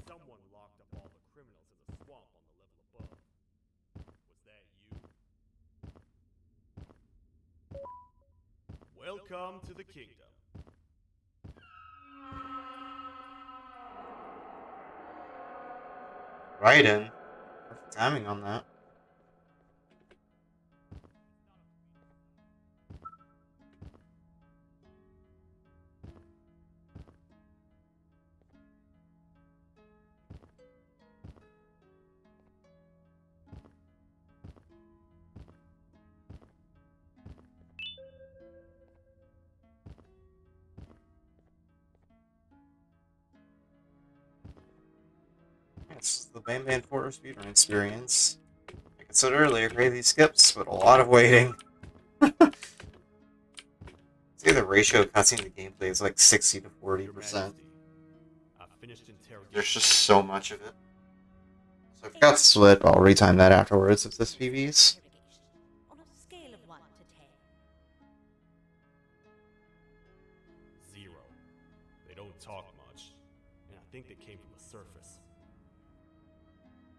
Someone locked up all the criminals in the swamp on the level above. Was that you? Welcome to the kingdom. Right in. Perfect timing on that. It's the Banban 4 speedrun experience. Like I said earlier, crazy skips, but a lot of waiting. See, the ratio of cutscene to gameplay is like 60 to 40%. Your Majesty, I finished interrogation. There's just so much of it. So I forgot to split, but I'll retime that afterwards if this PVs. On a scale of 1 to 10. 0. They don't talk much, and I think they came from the surface.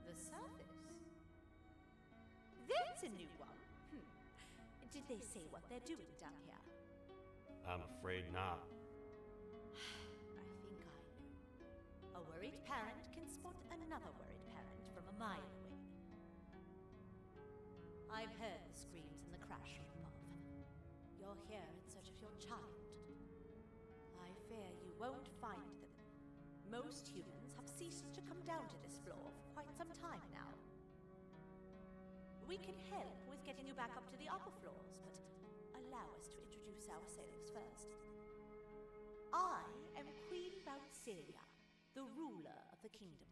The surface? That's a new one. Did they say what they're doing down here? I'm afraid not. I think I know. A worried parent can spot another worried parent from a mile away. I've heard the screams in the crash room above. You're here in search of your child. I fear you won't find them. Most humans have ceased to come down to this floor for quite some time now. We can help with getting you back up to the upper floors, but allow us to introduce ourselves first. I am Queen Valkyria, the ruler of the kingdom.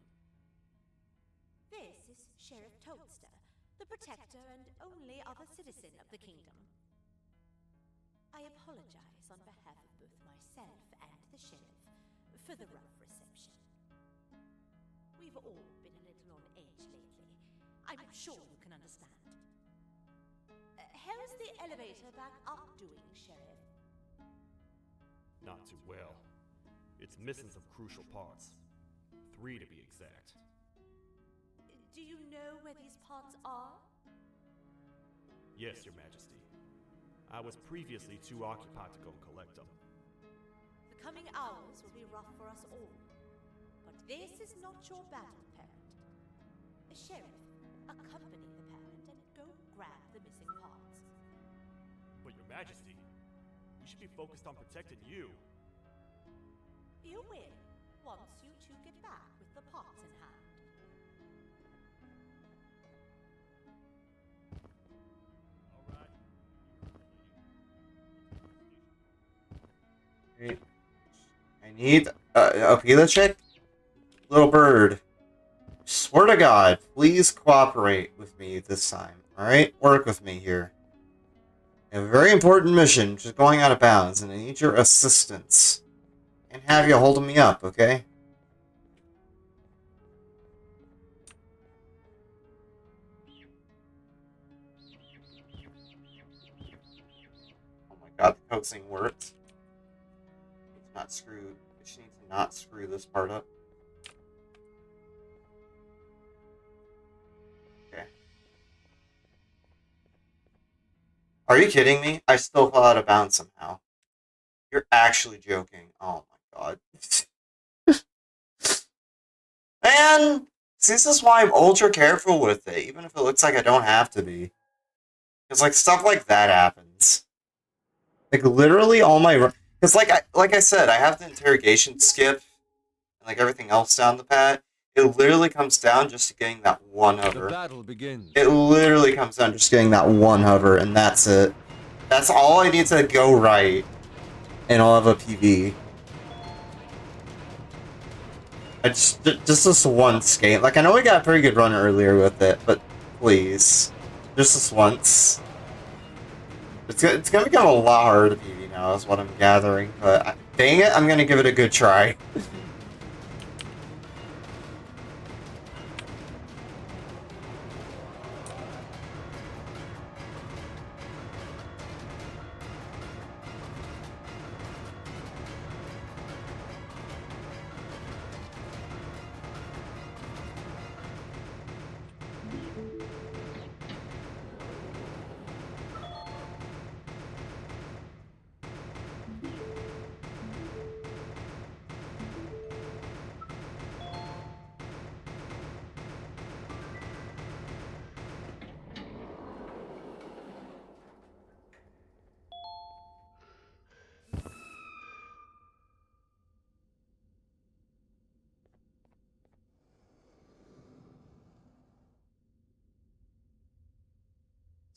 This is Sheriff Toadster, the protector and only other citizen of the kingdom. I apologize on behalf of both myself and the sheriff for the rough reception. We've all been a little on edge lately. I'm sure you can understand. How's the elevator back up doing, Sheriff? Not too well. It's missing some crucial parts. 3 to be exact. Do you know where these parts are? Yes, Your Majesty. I was previously too occupied to go collect them. The coming hours will be rough for us all. But this is not your battle, Parent. Sheriff, accompany the Parent and go grab the missing parts. But Your Majesty, we should be focused on protecting you. You will, once you two get back with the parts in hand. I need a Pila chick? Little bird. Swear to God, please cooperate with me this time. Alright? Work with me here. I have a very important mission, just going out of bounds, and I need your assistance. Can't have you holding me up, okay? Oh my God, the coaxing worked. It's not screwed. I just need to not screw this part up. Okay. Are you kidding me? I still fell out of bounds somehow. You're actually joking. Oh my God. Man! See, this is why I'm ultra careful with it, even if it looks like I don't have to be. Because, like, stuff like that happens. Like, literally all my... Because, like I said, I have the interrogation skip, and, like, everything else down the pat. It literally comes down just to getting that one hover. The battle begins. It literally comes down just getting that one hover, and that's it. That's all I need to go right, and I'll have a PV. I just this one skate. Like, I know we got a pretty good run earlier with it, but please. Just this once. It's gonna become a lot harder to PV now, is what I'm gathering, but dang it, I'm gonna give it a good try.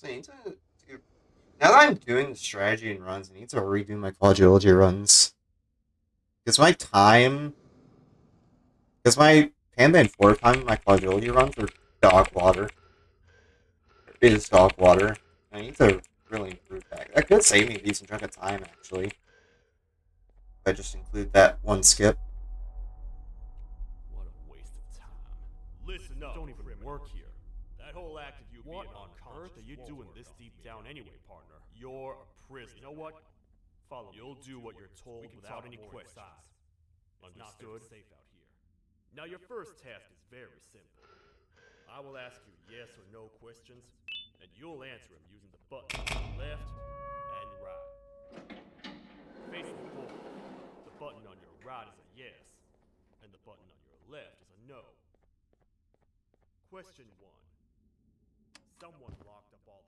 So I need to do... Now that I'm doing the strategy and runs, I need to redo my quadrilogy runs. Because my time... Because my Banban 4 time and my quadrilogy runs are dog water. It is dog water. I need to really improve that. That could save me a decent chunk of time, actually. If I just include that one skip. What a waste of time. Listen up, don't even work here. That whole act of you being on Earth are you doing this deep down anyway, partner? You're a prisoner. You know what? Follow. You'll do what you're told without any questions. Understood? Safe out here. Now your first task is very simple. I will ask you yes or no questions, and you'll answer them using the buttons left and right. Facing forward, the button on your right is a yes, and the button on your left is a no. Question 1. Someone locked up all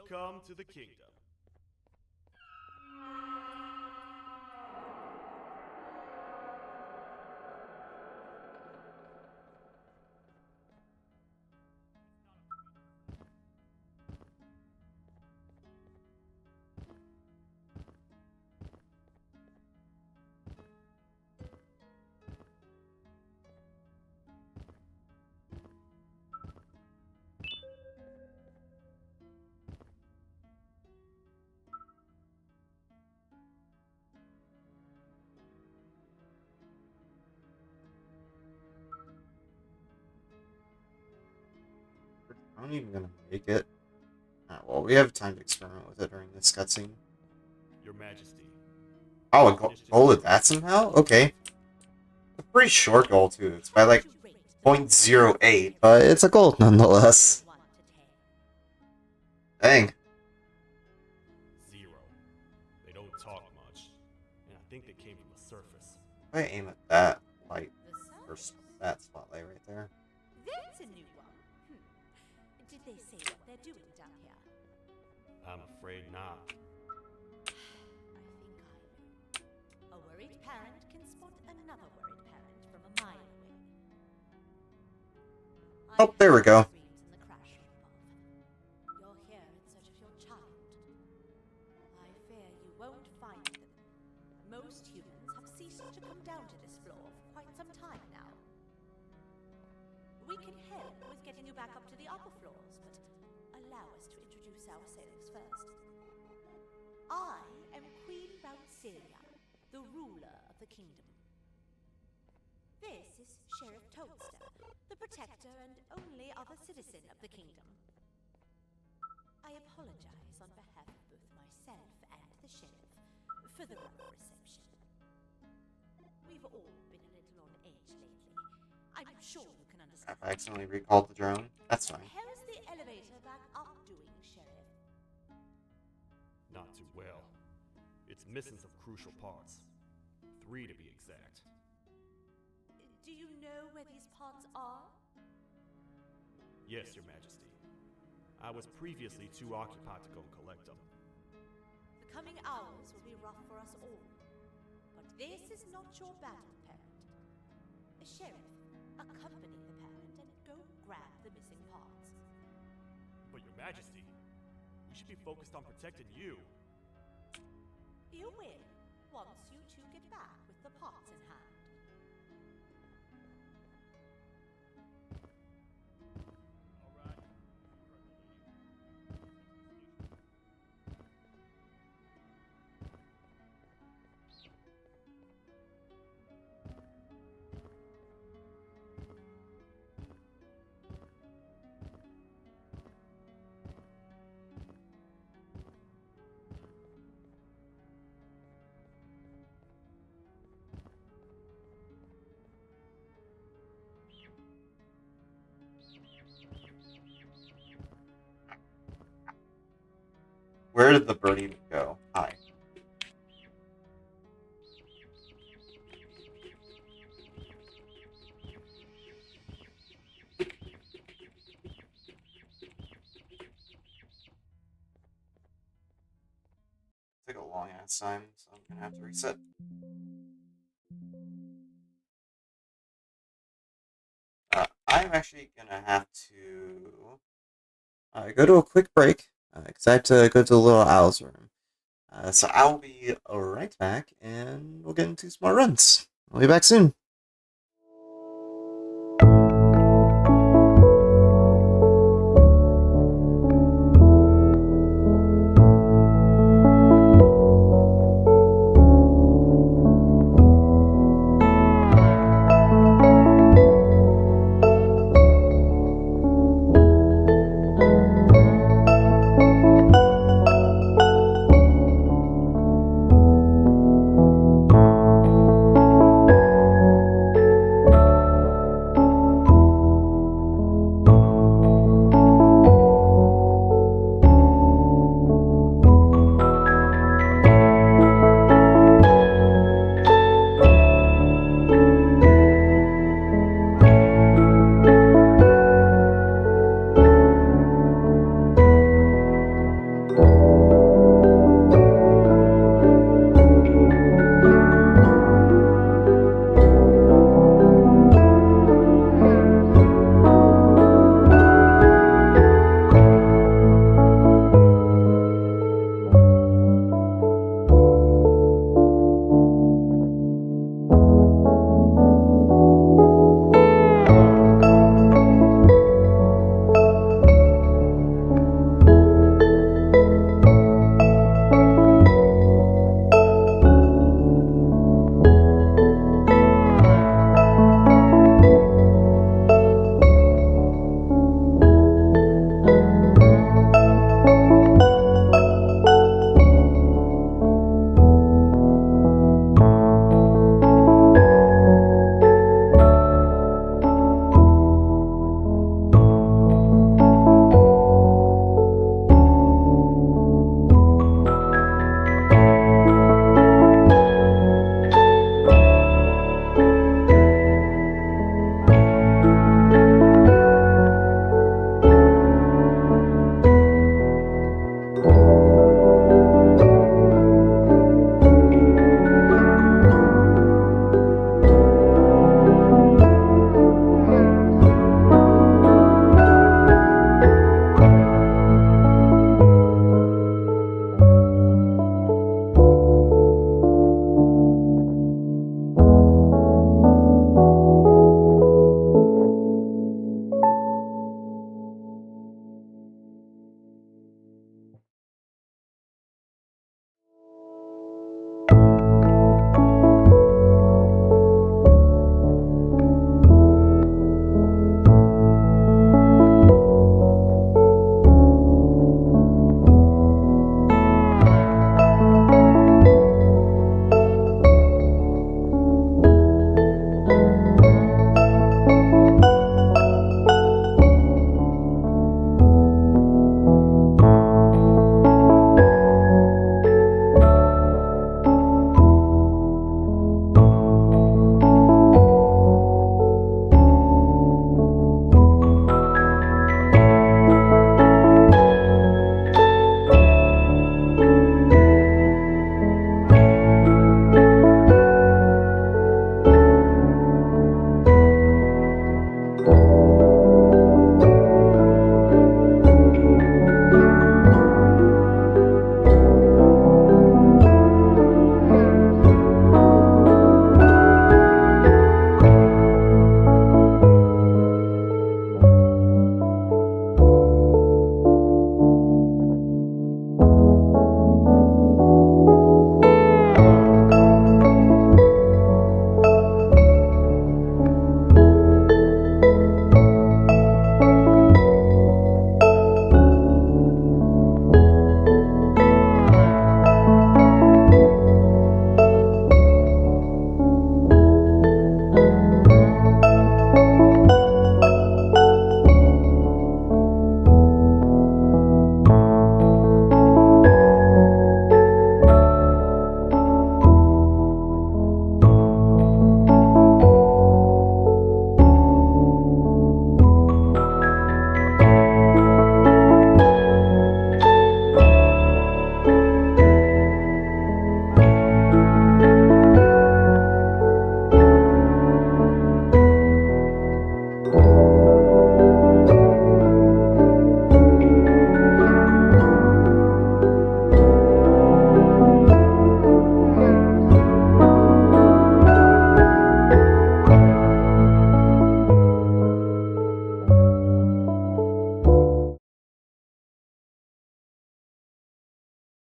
Welcome to the kingdom. I'm not even gonna make it. Well, we have time to experiment with it during this cutscene. Your Majesty. Oh, a goal with that somehow? Okay. A pretty short goal, too. It's by like 0.08, but it's a gold nonetheless. Dang. 0. They don't talk much, and I think they came from the surface. If I aim at that light, or that spotlight right there. That's a new one. Did they say what they're doing down here? I'm afraid not. I think I know. A worried parent can spot another worried parent from a mile away. Oh, there we go. Screams in the crash room above. You're here in search of your child. I fear you won't find them. Most humans have ceased to come down to this floor for quite some time now. We can help with getting you back up to the upper floors, but allow us to introduce ourselves first. I am Queen Bouncilia, the ruler of the kingdom. This is Sheriff Toadster, the protector and only other citizen of the kingdom. I apologize on behalf of both myself and the sheriff for the rough reception. We've all been a little on edge lately. I'm sure you can understand. I accidentally recalled the drone. That's fine. How's the elevator back up doing, Sheriff? Not too well. It's missing some crucial parts. 3 to be exact. Do you know where these parts are? Yes, Your Majesty. I was previously too occupied to go collect them. The coming hours will be rough for us all. But this is not your battle, parent. Sheriff, accompany the parent and go grab the missing parts. But Your Majesty, we should be focused on protecting you. You will, once you two get back with the parts in hand. Alright. Where did the bird even go? Hi. Took a long ass time, so I'm gonna have to reset. I'm actually gonna have to go to a quick break because I have to go to the little owl's room. So I'll be right back, and we'll get into some more runs. I'll be back soon.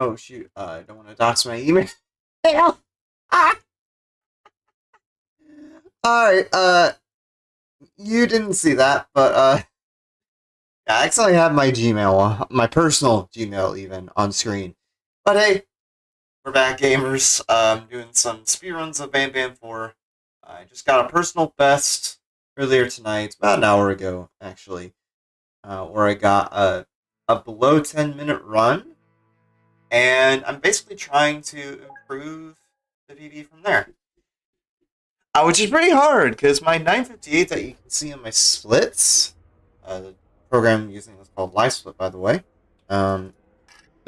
Oh shoot, I don't want to dox my email. Ah! Alright, you didn't see that, but I actually have my Gmail, my personal Gmail even, on screen. But hey, we're back, gamers. Doing some speedruns of Banban 4. I just got a personal best earlier tonight, about an hour ago, actually, where I got a below 10-minute run, and I'm basically trying to improve the PB from there. Which is pretty hard, because my 958 that you can see in my splits, the program I'm using is called Live Split, by the way. The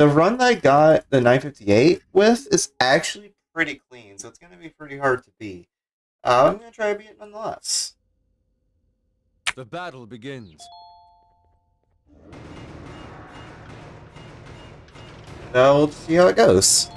run that I got the 958 with is actually pretty clean, so it's going to be pretty hard to beat. I'm going to try to beat it nonetheless. The battle begins. So we'll see how it goes.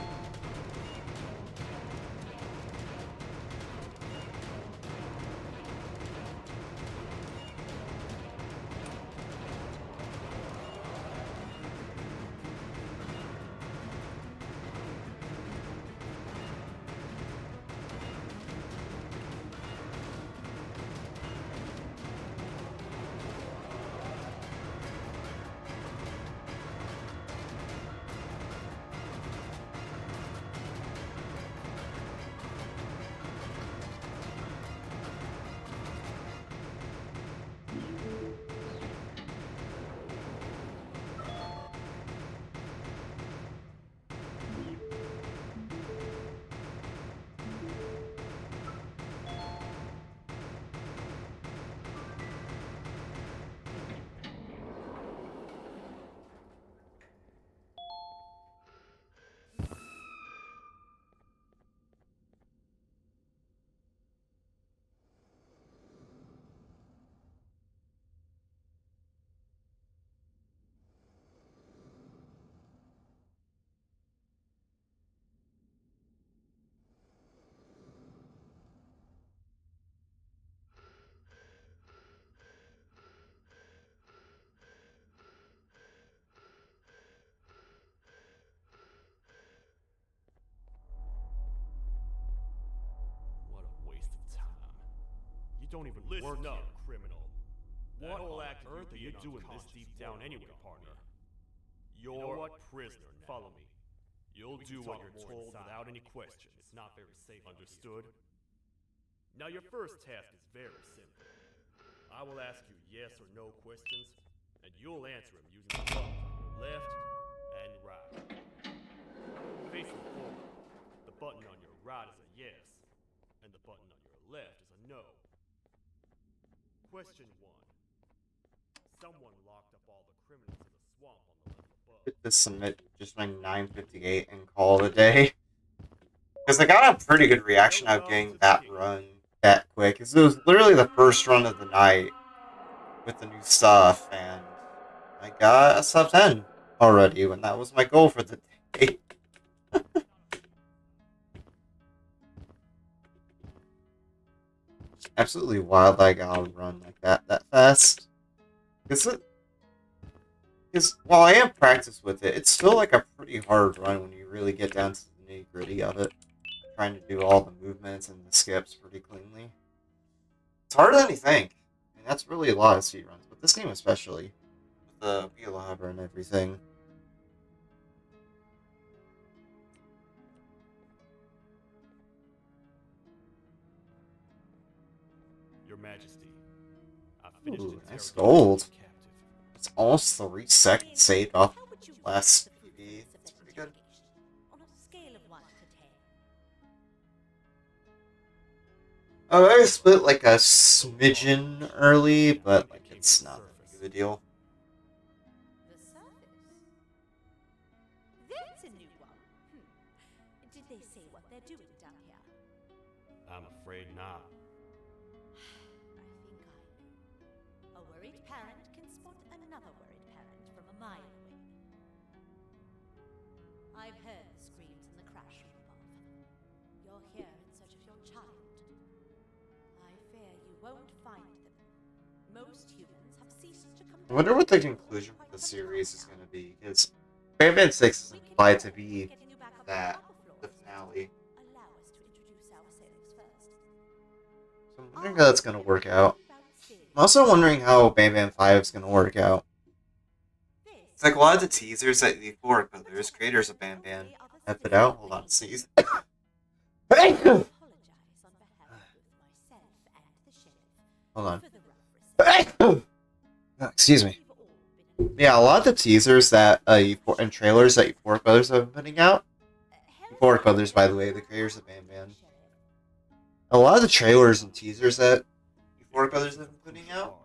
What a waste of time. You don't even work up, criminal. What whole act earth are you doing this deep down anyway, partner? You're what, prisoner? Follow me. You'll do what you're told without any questions. It's not very safe. Understood? Now your first task is very simple. I will ask you yes or no questions, and you'll answer them using the buttons on your left and right. Facing forward, the button on your right is a yes, and the button on your left is a no. Question 1. Someone locked up all the criminals in the swamp on the level above. To submit just my 958 and call it a day. Because I got a pretty good reaction out of getting that run that quick. Because it was literally the first run of the night with the new stuff, and I got a sub 10 already when that was my goal for the day. Absolutely wild that I got a run like that fast. Because while I am practiced with it, it's still like a pretty hard run when you really get down to the nitty gritty of it. Trying to do all the movements and the skips pretty cleanly. It's harder than you think. I mean, that's really a lot of speedruns, but this game especially. With the Beelabra and everything. Your Majesty, I finished Ooh, nice interrogating gold. the captive. It's almost 3 seconds saved off How would you last rate the PB. fruitfulness of That's that pretty good. interrogation on a scale of 1 to 10? Oh, I split like a smidgen early, but like it's not that big of a deal. The surface? That's a new one. Did they say what they're doing down here? I'm afraid not. I think I know. A worried parent can spot another worried parent from a mile away. I've heard the screams in the crash room above. You're here in search of your child. I fear you won't find them. Most humans have ceased to come I wonder what the down to conclusion for quite the some series time is now. going to be, because Banban 6 is We can implied to try be getting you back up to that, upper the floors. finale. Allow us to introduce our sailors first. So I'm wondering how that's going to work out. Downstairs. I'm also wondering how Banban 5 is going to work out. This It's like a lot of the teasers that the Euphoric Brothers, creators of Banban, have put out. Hold on, sneeze. I apologize on behalf of both myself and the sheriff Hold on. for the rough reception. Excuse me. We've all been Yeah, a lot of the teasers that and trailers that Euphoric Brothers have been putting out. Euphoric Brothers, by the way, the creators of Banban. A lot of the trailers and teasers that Euphoric Brothers have been putting out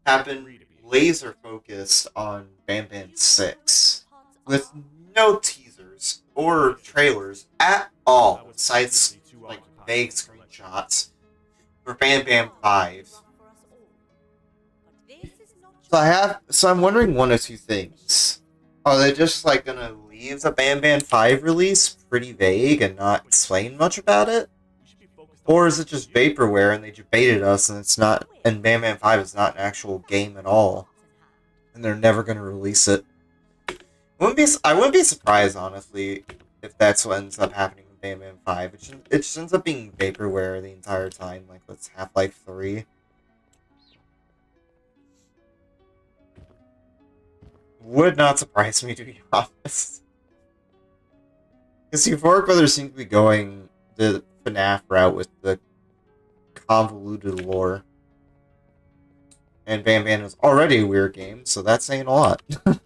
have been laser focused on Banban 6, with no teasers or trailers at all, besides like vague screenshots for Banban 5. So I'm wondering one of two things. Are they just like gonna leave the Banban 5 release pretty vague and not explain much about it? Or is it just vaporware and they just baited us and it's not, and Banban 5 is not an actual game at all? And they're never gonna release it. I wouldn't be surprised, honestly, if that's what ends up happening with Banban 5. It just ends up being vaporware the entire time, like with Half-Life 3. Would not surprise me, to be honest. Because Euphoric Brothers seem to be going the FNAF route with the convoluted lore. And Banban is already a weird game, so that's saying a lot. Oh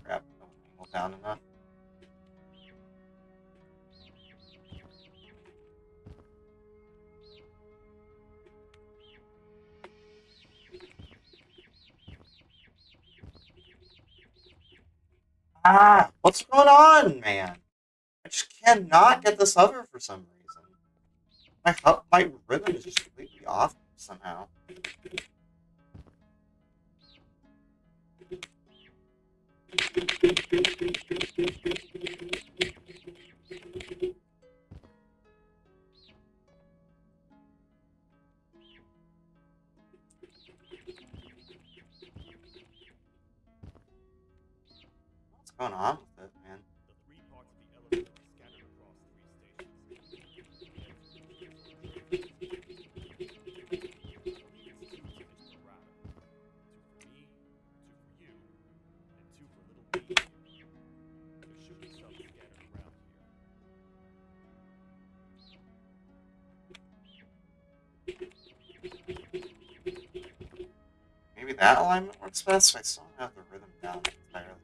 crap, hold down enough. Ah, what's going on, man? I just cannot get this over for some reason. My rhythm is just completely off somehow. What's going on with it, man? The three parts of the elevator are scattered across three stations. Maybe that alignment works best? I still don't have the rhythm down entirely.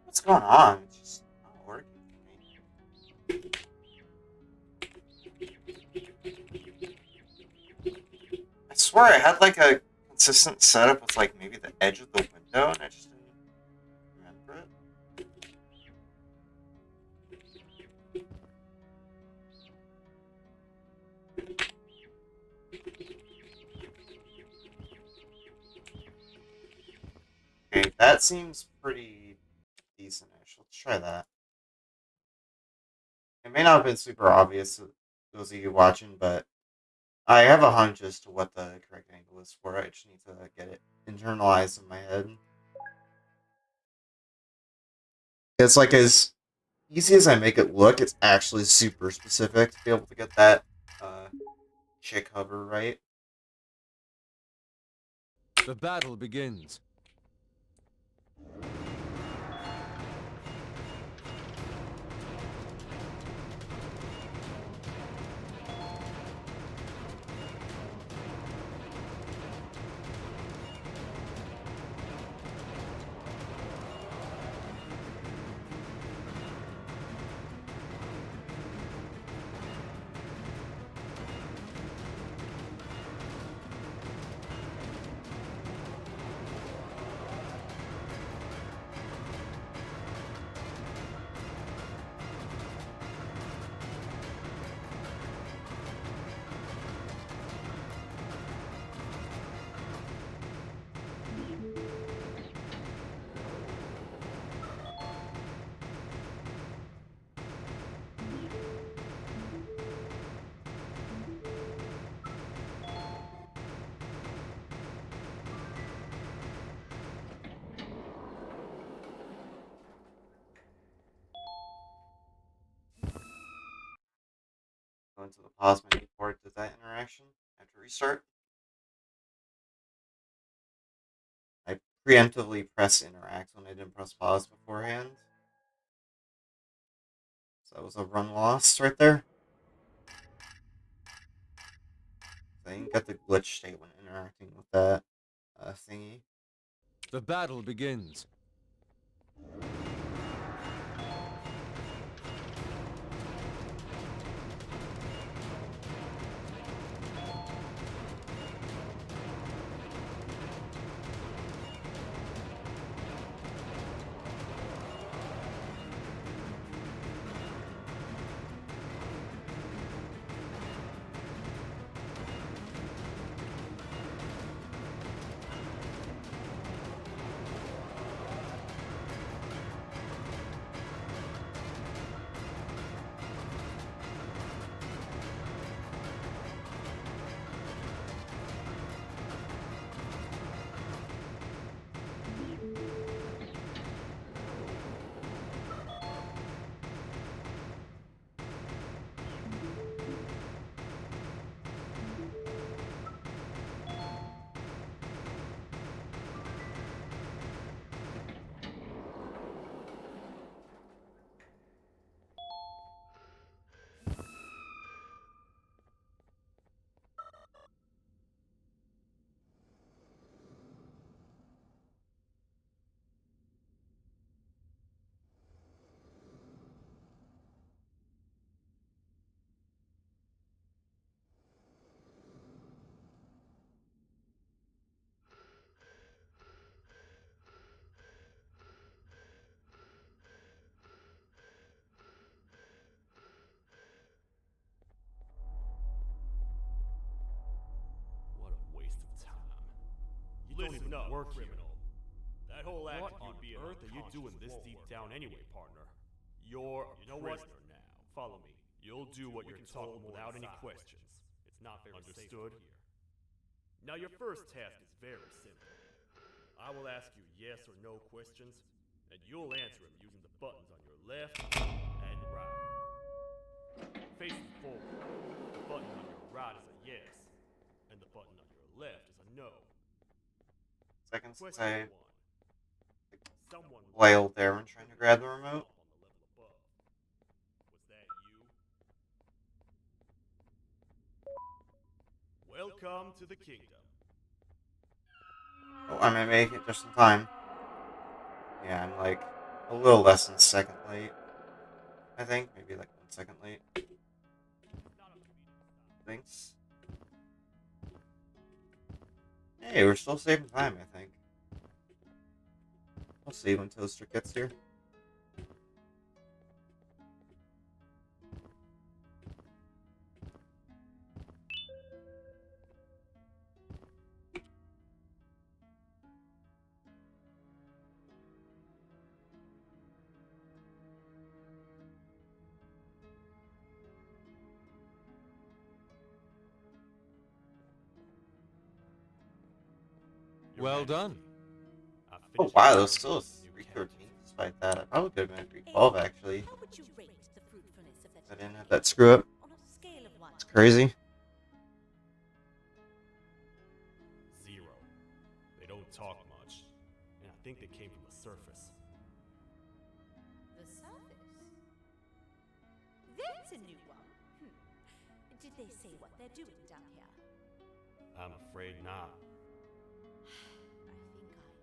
What's going on? It's just not working for me. I swear I had like a consistent setup with like maybe the edge of the window and I just didn't remember it. Okay, that seems pretty decent-ish. Let's try that. It may not have been super obvious to those of you watching, but I have a hunch as to what the correct angle is for it. I just need to get it internalized in my head. It's like as easy as I make it look, it's actually super specific to be able to get that chick hover right. The battle begins. into the pause menu for it. Does that interaction have to restart? I preemptively press interact when I didn't press pause beforehand. So that was a run loss right there. So I didn't get the glitch state when interacting with that thingy. The battle begins. What a waste of time. You don't even work criminal. That whole act of you being earth are you doing this deep down anyway, partner? You're a prisoner now. Follow me. You'll do what you're told without any questions. It's not very understood here. Now your first task is very simple. I will ask you yes or no questions, and you'll answer them using the buttons on your left and right. Facing forward, the button on your right is a yes, and the button on your left is a no. Seconds since Question I one. Someone wailed there when trying to grab the remote. on the level above. Was that you? Welcome to the kingdom. Oh, I may make it just in time. Yeah, I'm like a little less than a second late. I think maybe like 1 second late. Thanks. Hey, we're still saving time, I think. We'll see when Toaster gets here. Your Well Majesty, done. I've Oh finished wow, your there's still a new 313 captive. despite that. I probably could have been a 312 actually. How would you rate the fruitfulness of that I didn't have attack that screw up. on a scale of 1 It's crazy. 0. They don't talk much, and I think they came from the surface. The surface? There's a new one. Did they say what they're doing down here? I'm afraid not. I think I know.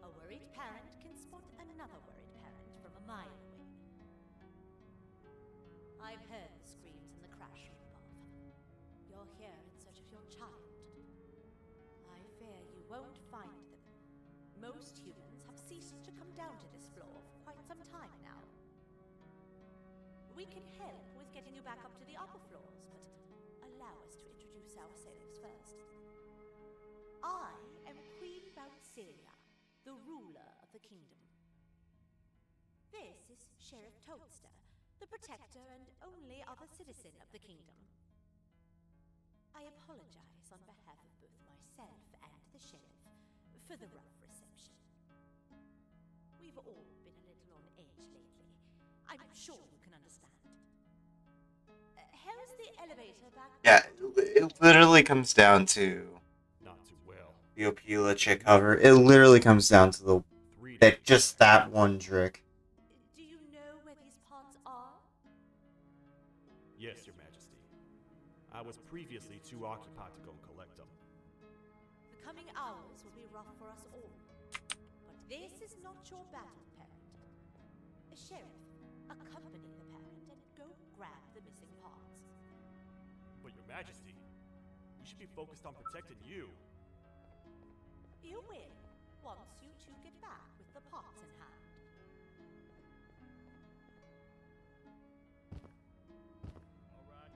A worried parent can spot another worried parent from a mile away. I've heard the screams in the crash room above. You're here in search of your child. I fear you won't find them. Most humans have ceased to come down to this floor for quite some time now. We can help with getting you back up to the upper floors, but allow us to introduce ourselves first. I am Queen Bouncelia, the ruler of the kingdom. This is Sheriff Toadster, the protector and only other citizen of the kingdom. I apologize on behalf of both myself and the sheriff for the rough reception. We've all been a little on edge lately. I'm sure you can understand. how's the elevator back Yeah, there? it literally comes down to Not too well. the Opila chick cover. It literally comes down to the 3 that days. just that one trick. Do you know where these pods are? Yes, Your Majesty. I was previously too occupied to go and collect them. The coming hours will be rough for us all. But this is not your battle, parent. A sheriff, accompany the parent and go grab the missing pods. But Your Majesty, we should be focused on protecting you. You will, once you two get back with the pots in hand. All right.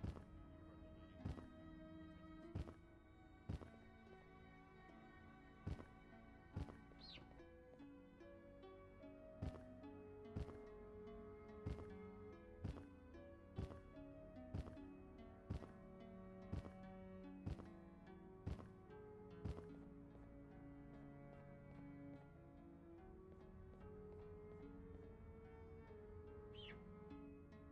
You heard the lady.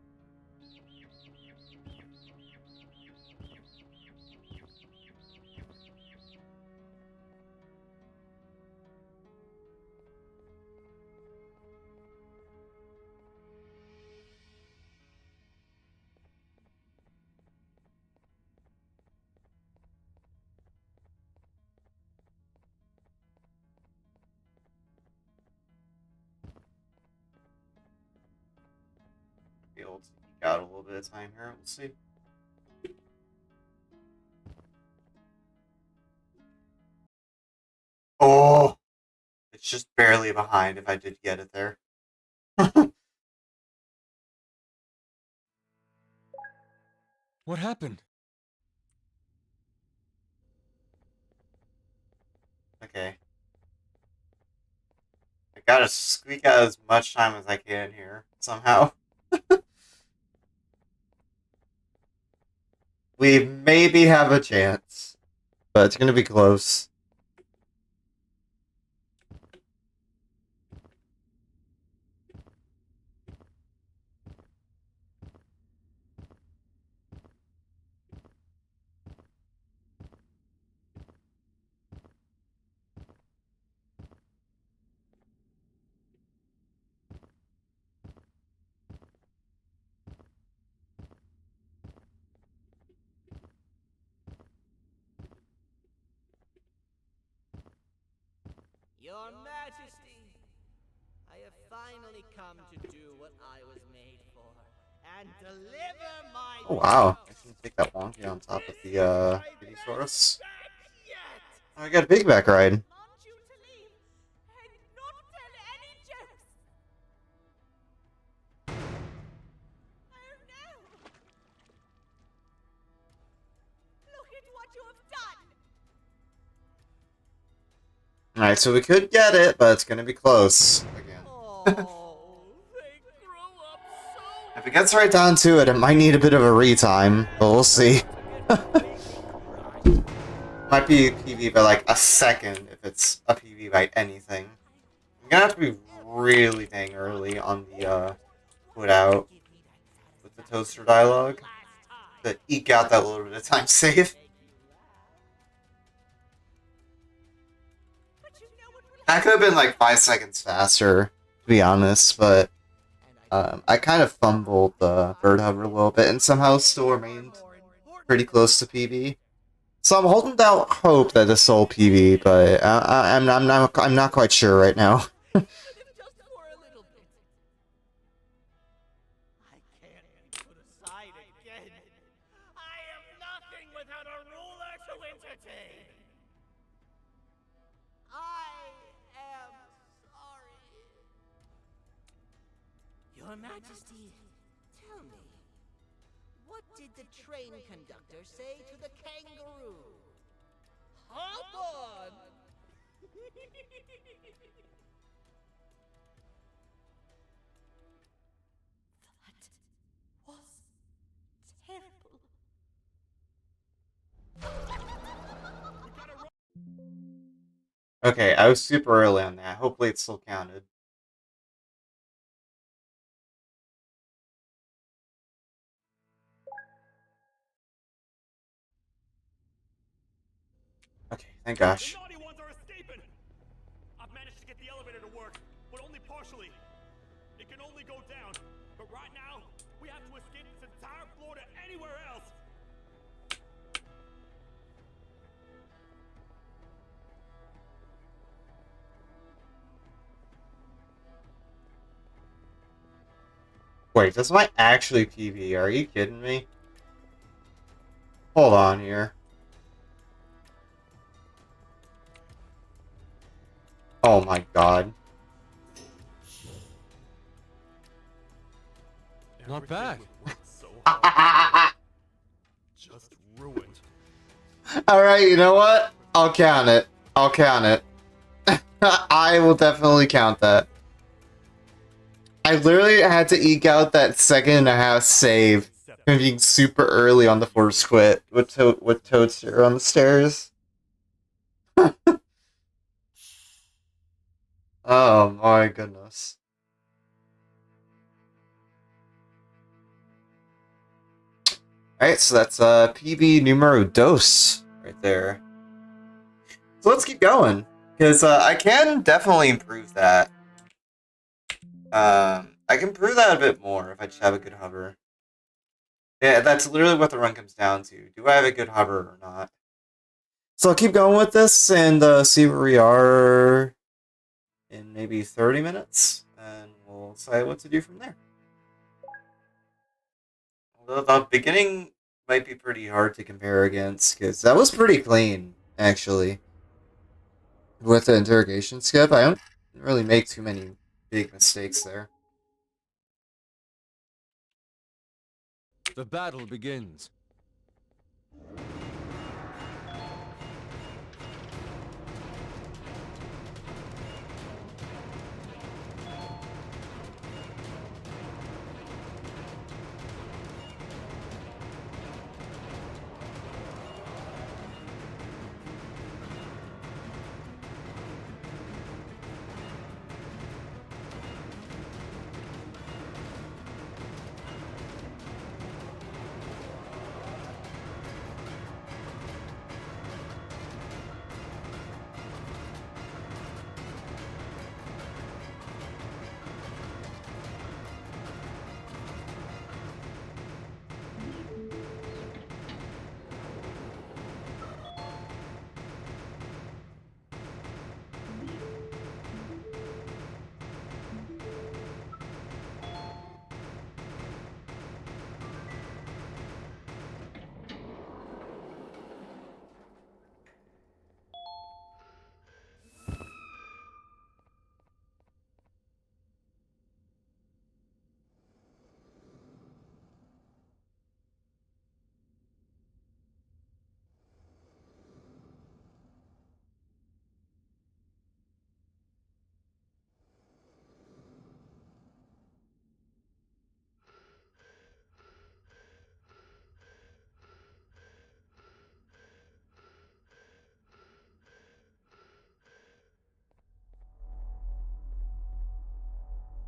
Be able to eke out a little bit of time here. We'll see. Oh, it's just barely behind if I did get it there. What happened? Okay. I gotta squeak out as much time as I can here, somehow. We maybe have a chance, but it's gonna be close. Your Majesty, I have finally come to do what I was made for, and deliver my Oh wow, I gifts. can take that wonky on top of the My Beautysaurus. back yet. Oh, I got a piggyback ride. Want you to leave and not tell any jokes. Oh no! Look at what you have done! Alright, so we could get it, but it's gonna be close again. Oh, they grow up so If it gets right down to it, it might need a bit of a retime, but we'll see. Might be a PV by like a second if it's a PV by anything. I'm gonna have to be really dang early on the put out with the toaster dialogue to eke out that little bit of time save. But you know what will That could have been like 5 seconds faster, to be honest, but I kind of fumbled the bird hover a little bit and somehow still remained pretty close to PB. So I'm holding out hope that this will PB, but I'm not quite sure right now. Even if just for a little bit. I can't be put aside again. I am nothing without a ruler to entertain. I am sorry. Your Majesty, tell me, what did the train conductor say to the kangaroo? Hop on! That was terrible. Okay, I was super early on that. Hopefully it still counted. Okay, thank The gosh. naughty ones are escaping! I've managed to get the elevator to work, but only partially. It can only go down, but right now, we have to escape this entire floor to anywhere else! Wait, this might actually PB. Are you kidding me? Hold on here. Oh my god. Not bad. Everything we've worked so hard for, just ruined. Alright, you know what? I'll count it. I'll count it. I will definitely count that. I literally had to eke out that 1.5 save from being super early on the first quit with Toadster on the stairs. Oh my goodness. Alright, so that's PB numero dos right there. So let's keep going, because I can definitely improve that. I can improve that a bit more if I just have a good hover. Yeah, that's literally what the run comes down to. Do I have a good hover or not? So I'll keep going with this and see where we are in maybe 30 minutes, and we'll decide what to do from there. Although the beginning might be pretty hard to compare against, because that was pretty clean, actually. With the interrogation skip, I don't really make too many big mistakes there. The battle begins.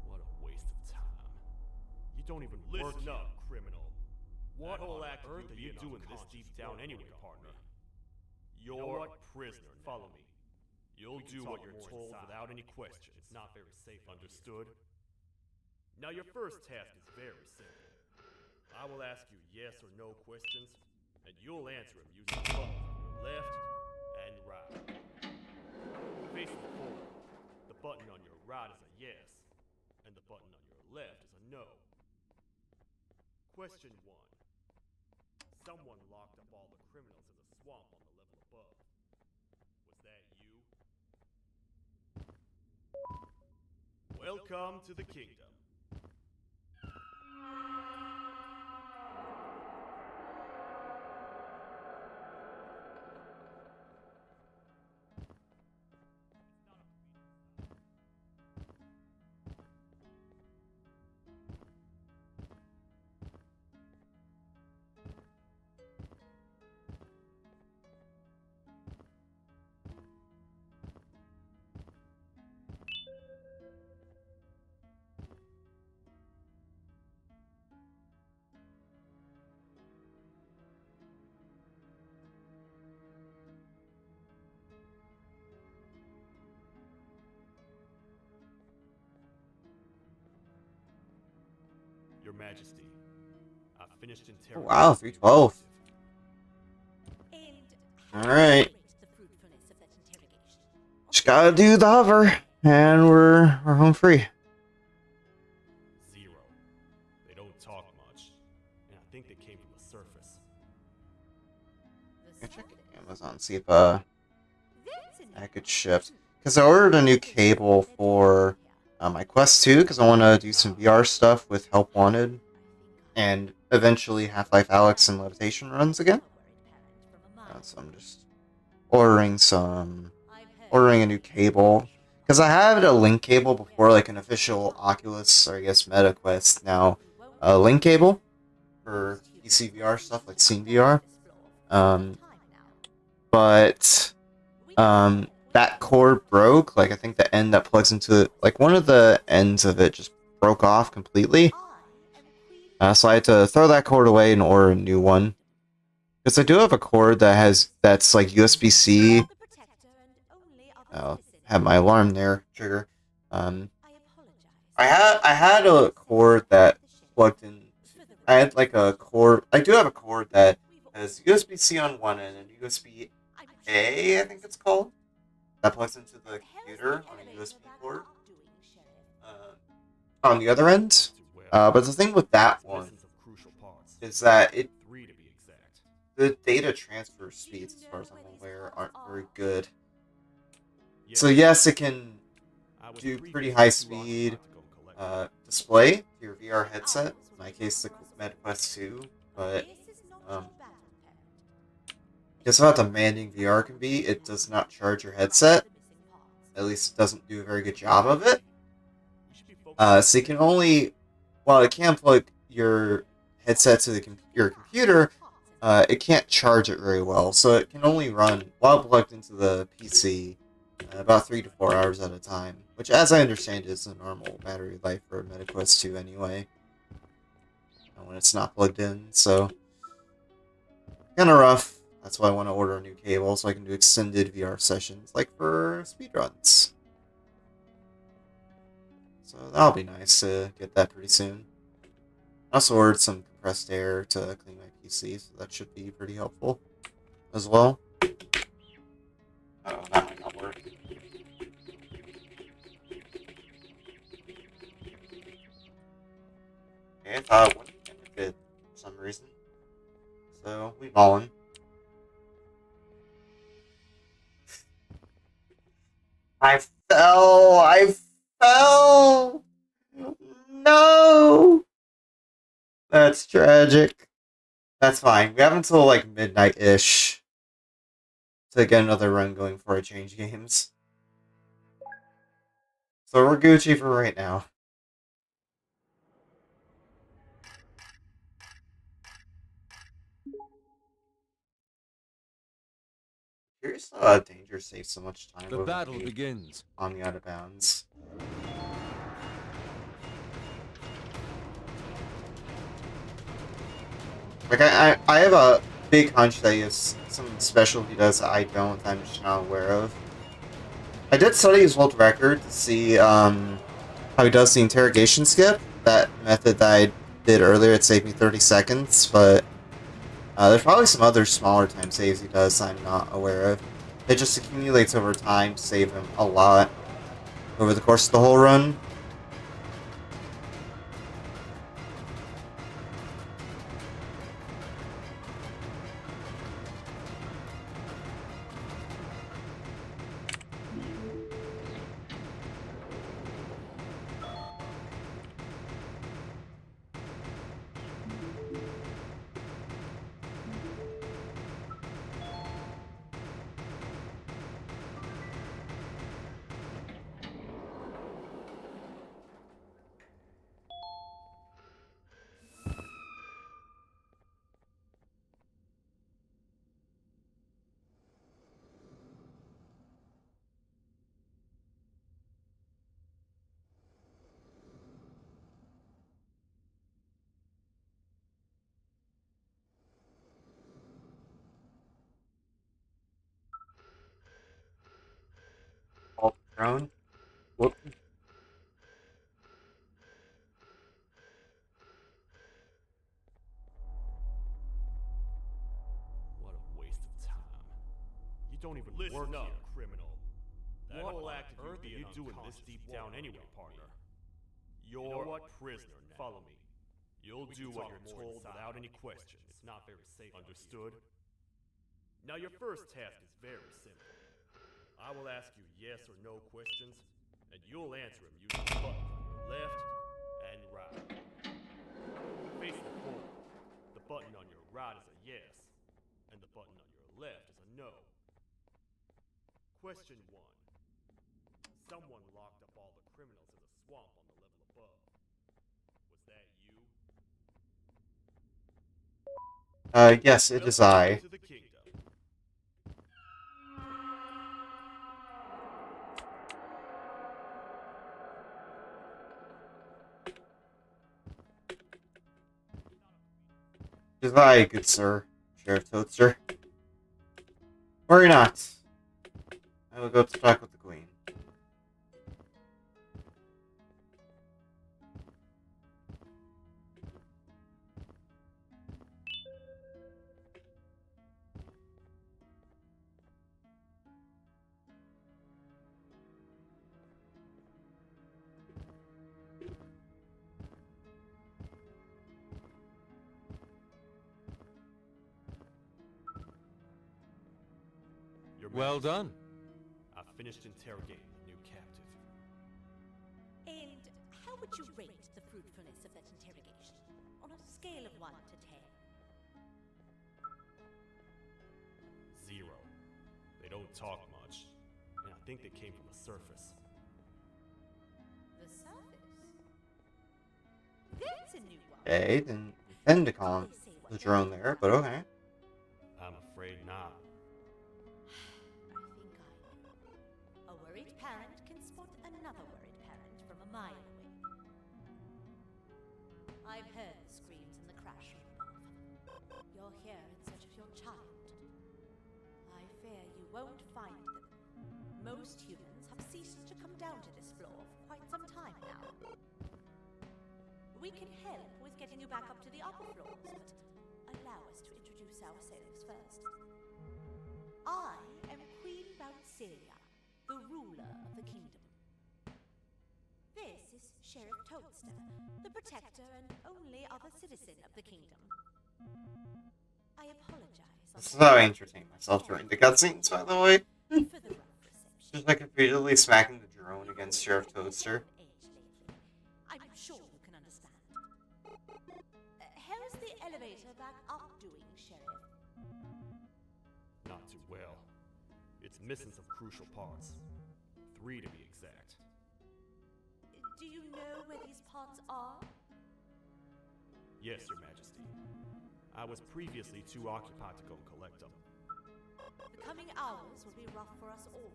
What a waste of time. You don't even listen up, criminal. What whole act of you doing this deep down anyway, partner? You're a prisoner. Follow me. You'll do what you're told without any questions. It's not very safe. Understood? Now your first task is very simple. I will ask you yes or no questions, and you'll answer them using the buttons on your left and right. Facing forward, the button on your right is a yes, and the button on your left is a no. Question 1. Someone locked up all the criminals in the swamp on the level above. Was that you? Welcome to the kingdom. Your Majesty, I've finished Oh, interrogating. wow, 312. And All how right. do you rate the fruitfulness of that interrogation? Just gotta do the hover, and we're home free. 0. They don't talk much, and I think they came from the surface. I check surface. Amazon, see if That's a I could shift. Because I ordered a new cable for my Quest 2, because I want to do some VR stuff with Help Wanted, and eventually Half-Life Alyx and Levitation runs again. So I'm just ordering a new cable. Because I had a link cable before, like an official Oculus, or I guess Meta Quest, now a link cable for PC VR stuff, like Scene VR. But that cord broke. Like, I think the end that plugs into it, like one of the ends of it just broke off completely. So I had to throw that cord away and order a new one. Because I do have a cord that's like USB-C. Oh, had my alarm there trigger. I had a cord that plugged in. I had like a cord. I do have a cord that has USB-C on one end and USB-A, I think it's called, that plugs into the computer on a USB port on the other end. But the thing with that one is that the data transfer speeds, as far as I'm aware, aren't very good. So yes, it can do pretty high speed display to your VR headset. In my case, the MetaQuest 2, but just how demanding VR can be, it does not charge your headset. At least it doesn't do a very good job of it. So you can only, while it can plug your headset to your computer, it can't charge it very well. So it can only run, while plugged into the PC, about 3 to 4 hours at a time. Which, as I understand, is the normal battery life for a MetaQuest 2 anyway. When it's not plugged in, so kind of rough. That's why I want to order a new cable so I can do extended VR sessions, like for speedruns. So that'll be nice to get that pretty soon. I also ordered some compressed air to clean my PC, so that should be pretty helpful as well. Oh, that might not work. Okay, I thought it wouldn't, and it did for some reason. So we ballin'. I fell! I fell! No! That's tragic. That's fine. We have until like midnight-ish to get another run going before I change games. So we're Gucci for right now. Curious how Danger saves so much time The over battle me begins. on the out of bounds. Like, I have a big hunch that he has something special he does that I don't, I'm just not aware of. I did study his world record to see how he does the interrogation skip. That method that I did earlier, it saved me 30 seconds, but there's probably some other smaller time saves he does I'm not aware of. It just accumulates over time to save him a lot over the course of the whole run. All drone. Whoop. don't even listen up, criminal. That whole act of you being doing this deep down anyway, partner. You're a prisoner now. Follow me. You'll do what you're told without any questions. It's not very safe. Understood? Now your first task is very simple. I will ask you yes or no questions, and you'll answer them using the buttons on your left and right. Facing forward, the button on your right is a yes, and the button on your left is a no. Question 1. Someone locked up all the criminals in the swamp on the level above. Was that you? Yes, it is I. To the kingdom. It is I, good sir, Sheriff Toadster. Worry not. I will go to talk with the Queen. Your Well Majesty, done. I've finished interrogating the new captive. And how would you rate the fruitfulness of that interrogation? On a scale of 1 to 10. 0. They don't talk much, and I think they came from the surface. The surface? That's a new one. Okay, didn't intend to call him They say what the they drone think there, about but it. okay. I'm afraid not. I think I know. A worried parent can spot another worried parent from a mile away. I've heard the screams in the crash room above. You're here in search of your child. I fear you won't find them. Most humans have ceased to come down to this floor for quite some time now. We can help with getting you back up to the upper floors, but allow us to introduce ourselves first. I am Queen Bouncelia, the ruler of the kingdom. This is Sheriff Toadster, the protector and only other citizen of the kingdom. I apologize. This is how I entertain myself during the cutscenes, by the way. For the rough reception. Just like repeatedly smacking the drone against Sheriff Toadster. I'm sure you can understand. How's the elevator back up doing, Sheriff? Not too well. It's missing some crucial parts. 3 to be exact. Do you know where these parts are? Yes, Your Majesty. I was previously too occupied to go and collect them. The coming hours will be rough for us all.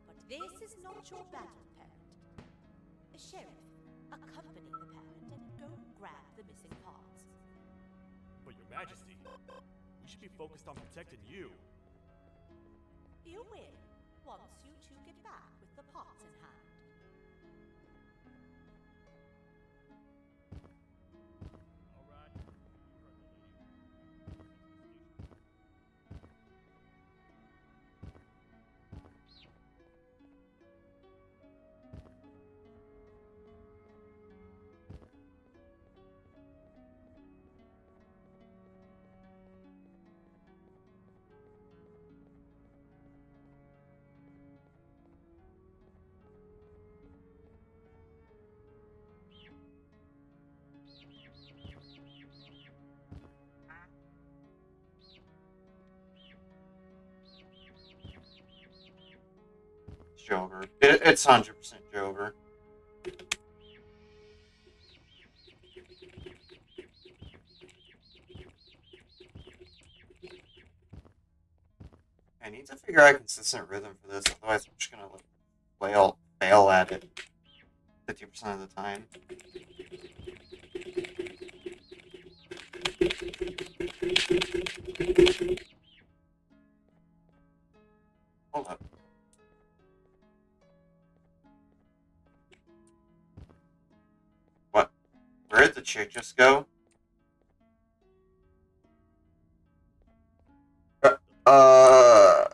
But this is not your battle, parent. Sheriff, accompany the parent and go grab the missing parts. But Your Majesty, we should be focused on protecting you. You will, once you two get back with the parts in hand. All right. You heard the lady. It's Jover. It's 100% Jover. I need to figure out a consistent rhythm for this, otherwise I'm just gonna like fail at it 50% of the time. Hold up. What? Where did the chick just go? Uh.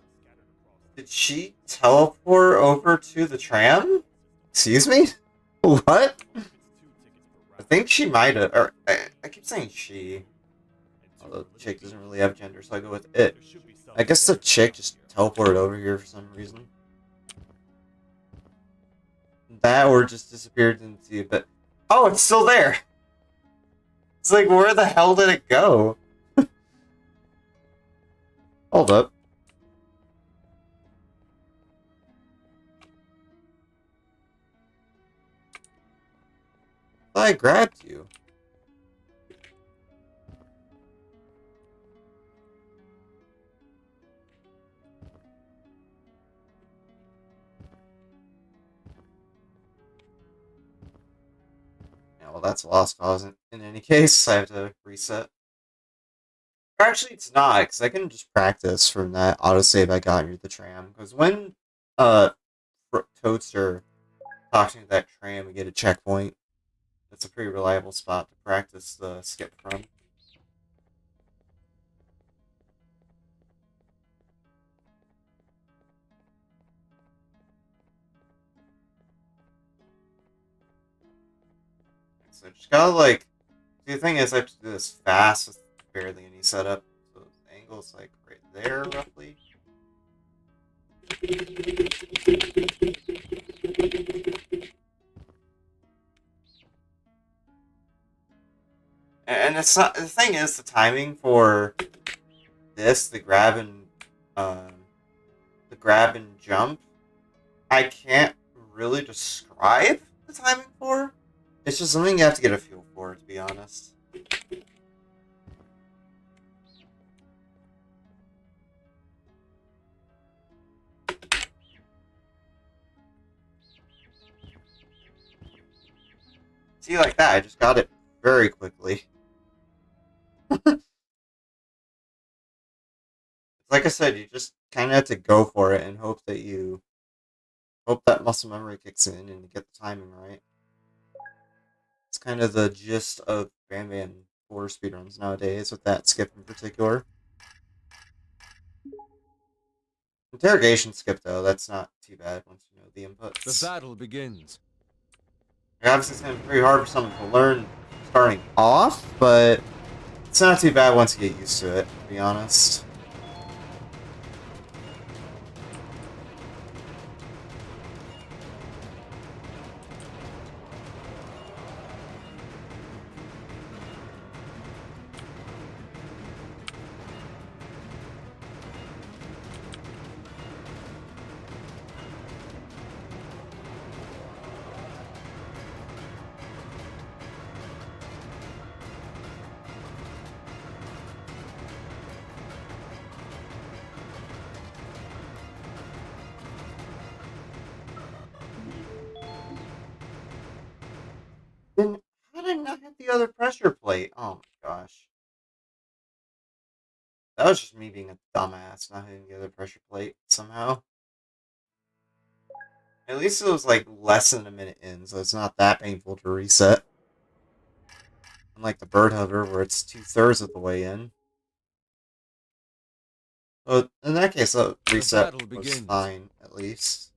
she teleport over to the tram? Excuse me? What? I think she might have, or I keep saying she. Although the chick doesn't really have gender, so I go with it. I guess the chick just teleported over here for some reason. That or just disappeared into the abyss. Oh, it's still there! It's like, where the hell did it go? Hold up. I grabbed you. Yeah, well, that's a lost cause in any case. I have to reset. Or actually, it's not, because I can just practice from that autosave I got near the tram. Because when Toadster talks to that tram, we get a checkpoint. That's a pretty reliable spot to practice the skip from. So just gotta like. See, the thing is, I have to do this fast with barely any setup. So the angle's like right there, roughly. And it's not, the thing is, the timing for this, the grab and jump, I can't really describe the timing for. It's just something you have to get a feel for, to be honest. See, like that, I just got it very quickly. Like I said, you just kind of have to go for it and hope that muscle memory kicks in and you get the timing right. It's kind of the gist of Banban 4 speedruns nowadays, with that skip in particular. Interrogation skip, though, that's not too bad once you know the inputs. The battle begins. Obviously, it's going to be pretty hard for someone to learn starting off, but it's not too bad once you get used to it, to be honest. Then how did I not hit the other pressure plate? Oh my gosh. That was just me being a dumbass, not hitting the other pressure plate somehow. At least it was like less than a minute in, so it's not that painful to reset. Unlike the bird hover, where it's 2/3 of the way in. But in that case, the reset was fine, at least.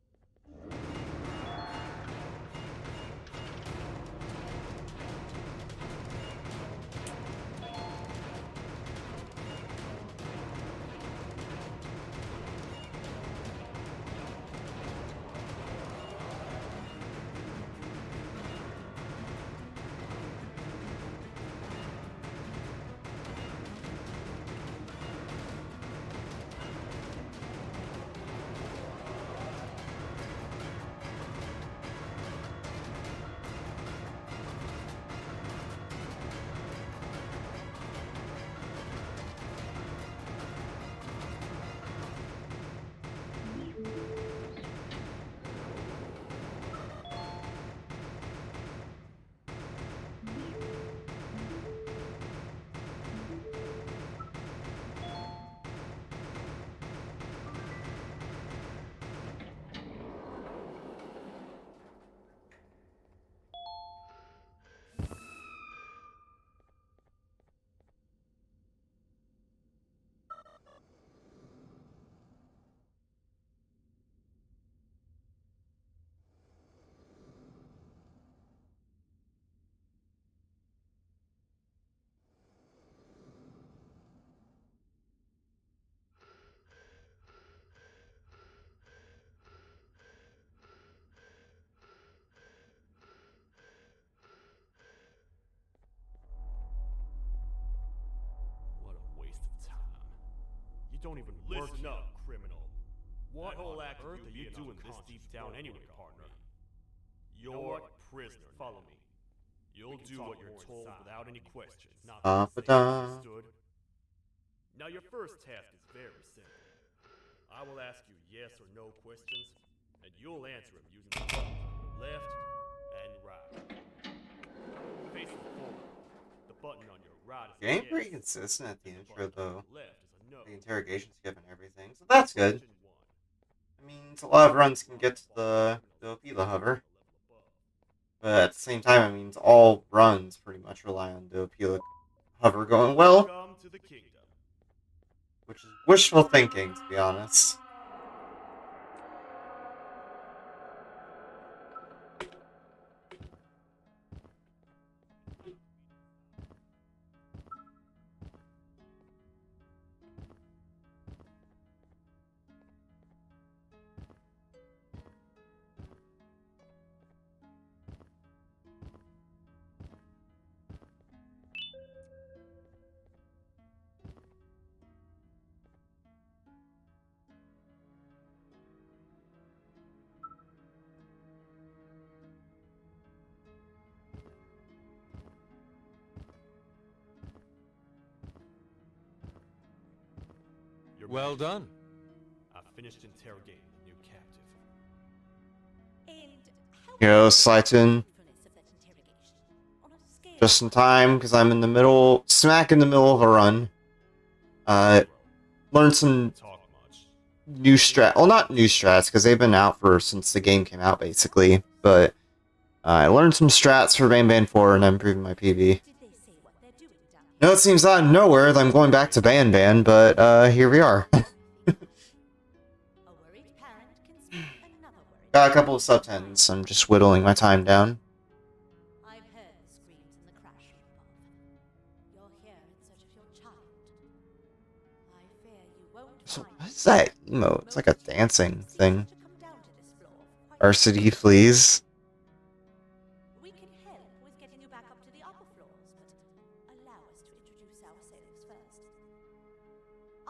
don't even listen up, criminal. What whole act of Earth are you doing this deep down anyway, partner? You're prisoner. Follow me. You'll do what you're told without any questions. Not understood. Now your first task is very simple. I will ask you yes or no questions, and you'll answer them using the buttons left and right. Facing forward, the button on your right is a Getting yes, pretty consistent at the and intro, button on though. your left is a no. The interrogation skip and everything, so that's good. Question 1. I mean, a lot of runs can get to the Opila hover, but at the same time, I mean, all runs pretty much rely on the Opila hover going well, Welcome to the kingdom. which is wishful thinking, to be honest. Your Well Majesty, done. I finished interrogating the new captive. And how You know, about the Slyton, fruitfulness of that interrogation? On a scale just in of time, because I'm in the middle, smack in the middle of a run. Learned some Talk much. new strat. Well, not new strats, because they've been out since the game came out, basically. But I learned some strats for Banban 4, and I'm improving my PV. did they say what they're doing down here? No, it seems out of nowhere that I'm going back to Banban, but here we are. A worried parent can speak another worried Got a couple of sub-10s, I'm just whittling my time down. I've heard the screams in the crash room above. You're here in search of your child. I fear you won't So find what is that emote? It's like a dancing thing. to come down to this floor quite Varsity fleas. We can help with getting you back up to the upper floors, but allow us to introduce ourselves first.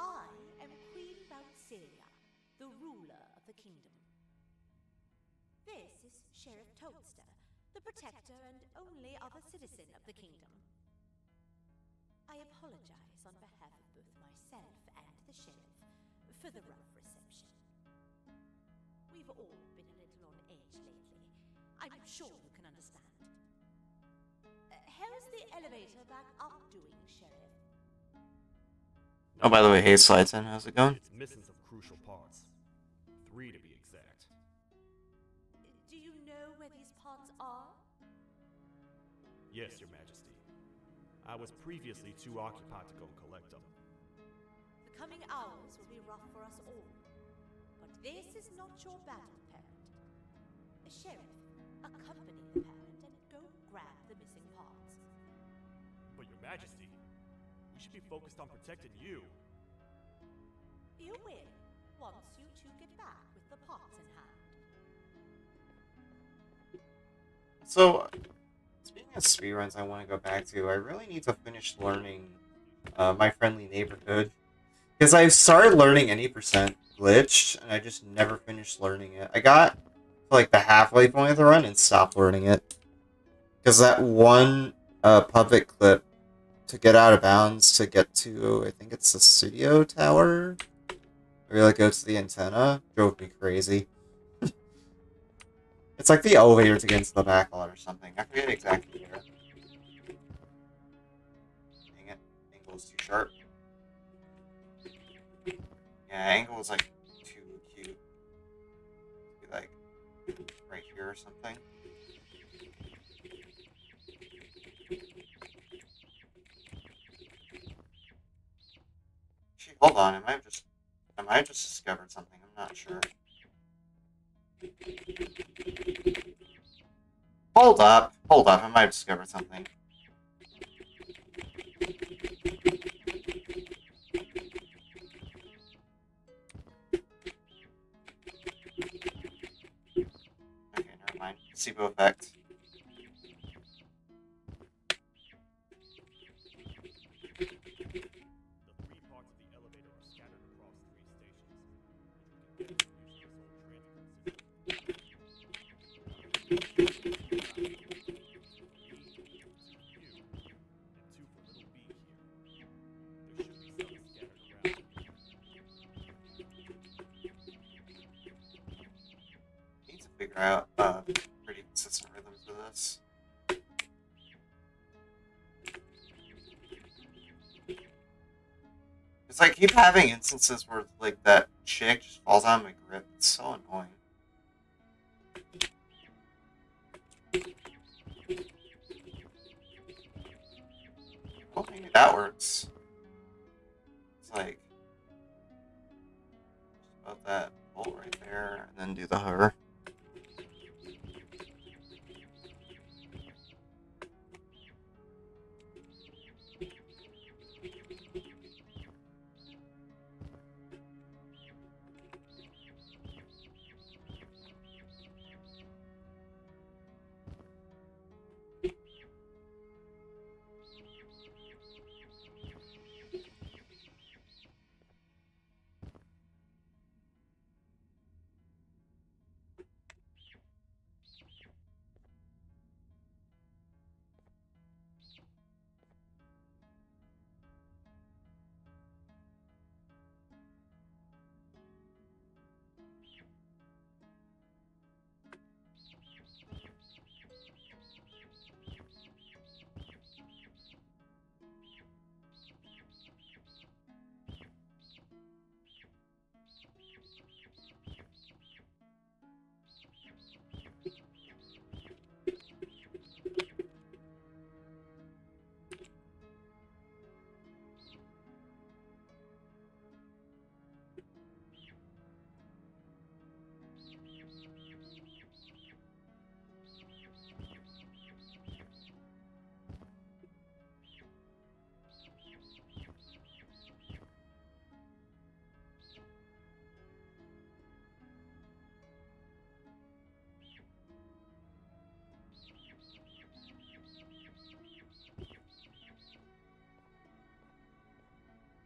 I am Queen Valkyria, the ruler of the kingdom. This is Sheriff Toadster, the protector and only other citizen of the kingdom. I apologize on behalf of both myself and the sheriff for the rough reception. We've all been a little on edge lately. I'm sure you can understand. How's the elevator back up doing, Sheriff? Oh, by the way, hey Slyton, how's it going? It's missing some crucial parts. 3 to be exact. Do you know where these parts are? Yes, Your Majesty. I was previously too occupied to go collect them. The coming hours will be rough for us all. But this is not your battle, parent. Sheriff, accompany the parent and go grab the missing parts. But Your Majesty, we should be focused on protecting you. You will, once you two get back with the parts in hand. So, speaking of speedruns I want to go back to, I really need to finish learning My Friendly Neighborhood. Because I started learning any percent glitched, and I just never finished learning it. I got to like the halfway point of the run and stopped learning it. Because that one public clip to get out of bounds to get to, I think it's the studio tower, where you like go to the antenna, drove me crazy. It's like the elevator to get into the back lot or something. I forget exactly where. Dang it. Angle is too sharp. Yeah, angle is like too cute. Be like right here or something. Actually, hold on, I might have just discovered something, I'm not sure. Hold up, I might have discovered something. Okay, never mind. Placebo effect. The 3 parts of the elevator are scattered across figure out pretty consistent rhythm for this. It's like I keep having instances where like that chick just falls out of my grip. It's so annoying. Oh, maybe that works. It's like about that bolt right there, and then do the hover.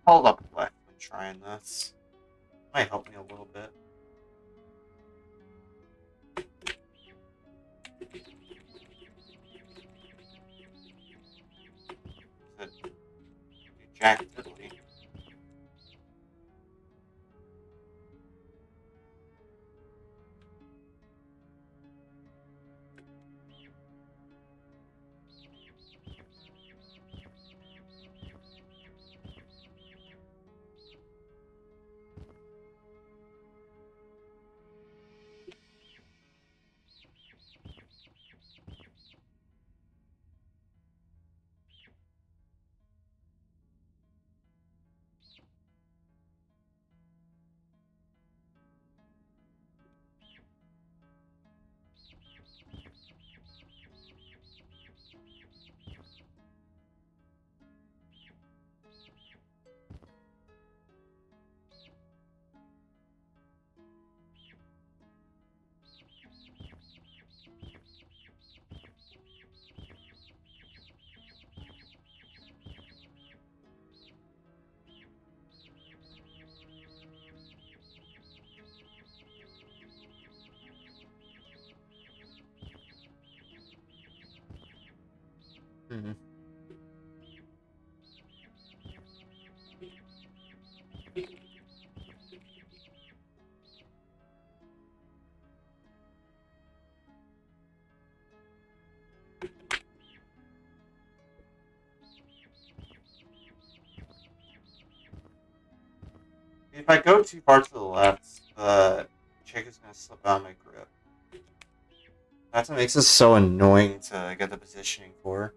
Hold up left when trying this. Might help me a little bit. Jack Diddley. Mm-hmm. If I go too far to the left, the chick is gonna slip out of my grip. That's what makes this so annoying to get the positioning for.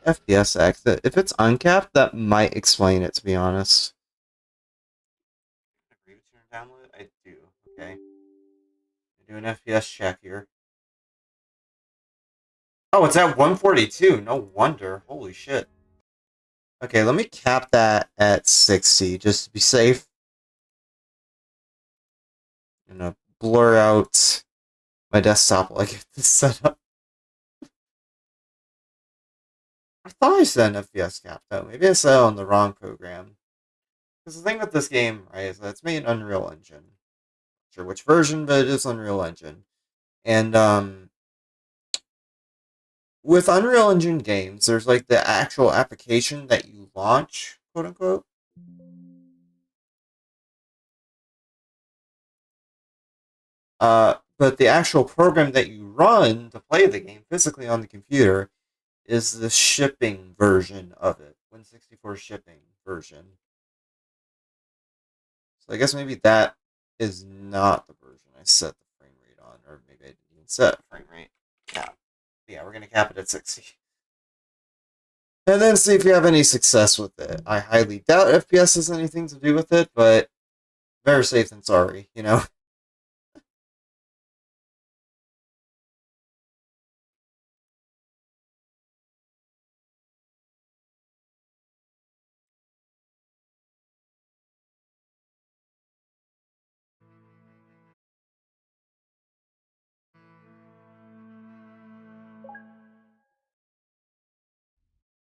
FPS exit. If it's uncapped, that might explain it, to be honest. Agree with your download? I do. Okay. I do an FPS check here. Oh, it's at 142. No wonder. Holy shit. Okay, let me cap that at 60 just to be safe. I'm gonna blur out my desktop while I get this set up. I thought I set an FPS cap though. Maybe I set it on the wrong program. Because the thing with this game, right, is that it's made in Unreal Engine. Not sure which version, but it is Unreal Engine. And with Unreal Engine games, there's like the actual application that you launch, quote unquote. But the actual program that you run to play the game physically on the computer is the shipping version of it, Win64 shipping version. So I guess maybe that is not the version I set the frame rate on, or maybe I didn't even set frame rate. Yeah, we're gonna cap it at 60. And then see if you have any success with it. I highly doubt FPS has anything to do with it, but better safe than sorry, you know?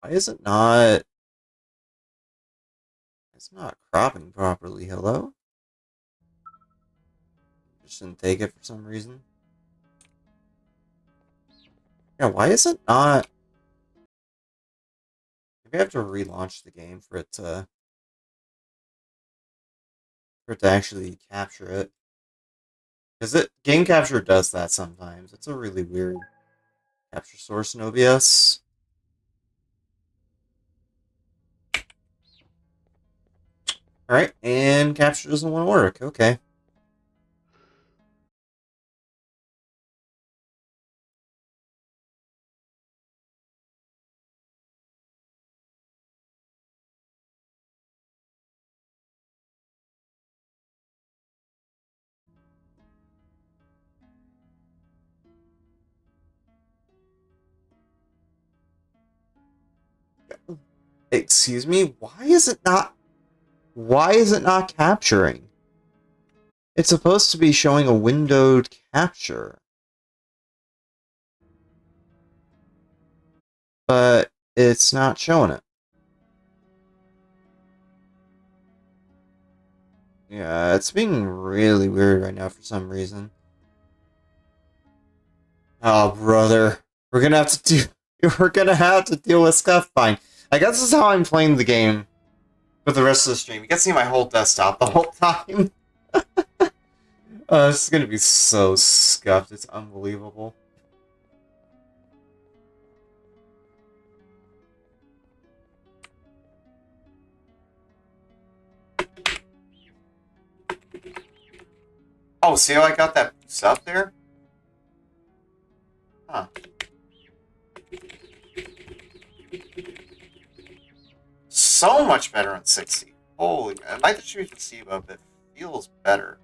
Why is it not... It's not cropping properly, hello? Just didn't take it for some reason. Yeah, why is it not... Maybe I have to relaunch the game for it to... For it to actually capture it. Because game capture does that sometimes. It's a really weird capture source in OBS. Alright, and capture doesn't want to work. Okay. Excuse me? Why is it not... Why is it not capturing? It's supposed to be showing a windowed capture. But it's not showing it. Yeah, it's being really weird right now for some reason. Oh, brother. We're gonna have to do... We're gonna have to deal with stuff. Fine. I guess this is how I'm playing the game for the rest of the stream. You can see my whole desktop the whole time. This is gonna be so scuffed. It's unbelievable. Oh, see how I got that boost up there? Huh. So much better on 60. Holy, I might just choose the C above. It feels better.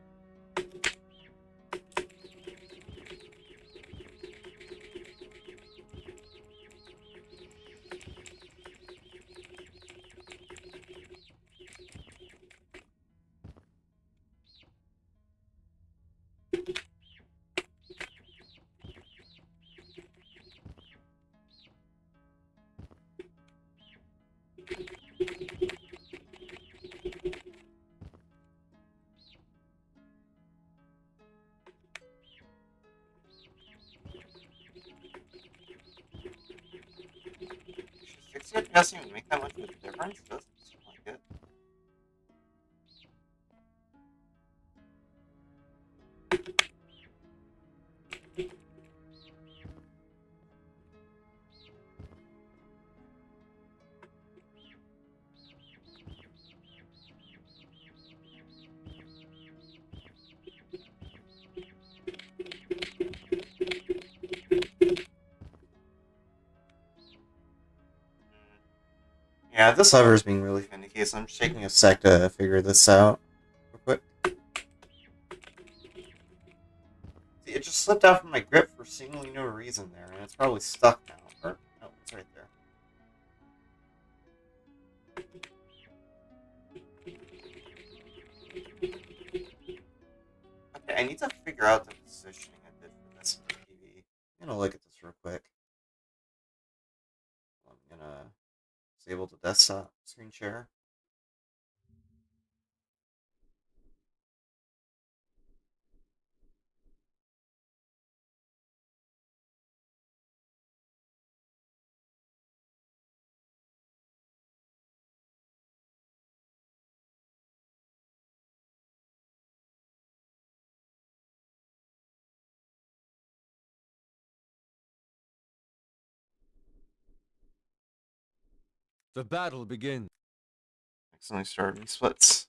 It doesn't even make that much of a difference, does it? Seem like it. Yeah, this lever is being really finicky, so I'm just taking a sec to figure this out real quick. it just slipped out from my grip for seemingly no reason there, and it's probably stuck now. Or, no, it's right there. Okay, I need to figure out the positioning I did for this in the TV. I'm gonna look at this real quick. I'm gonna disable the desktop screen share. The battle begins. Accidentally started me splits.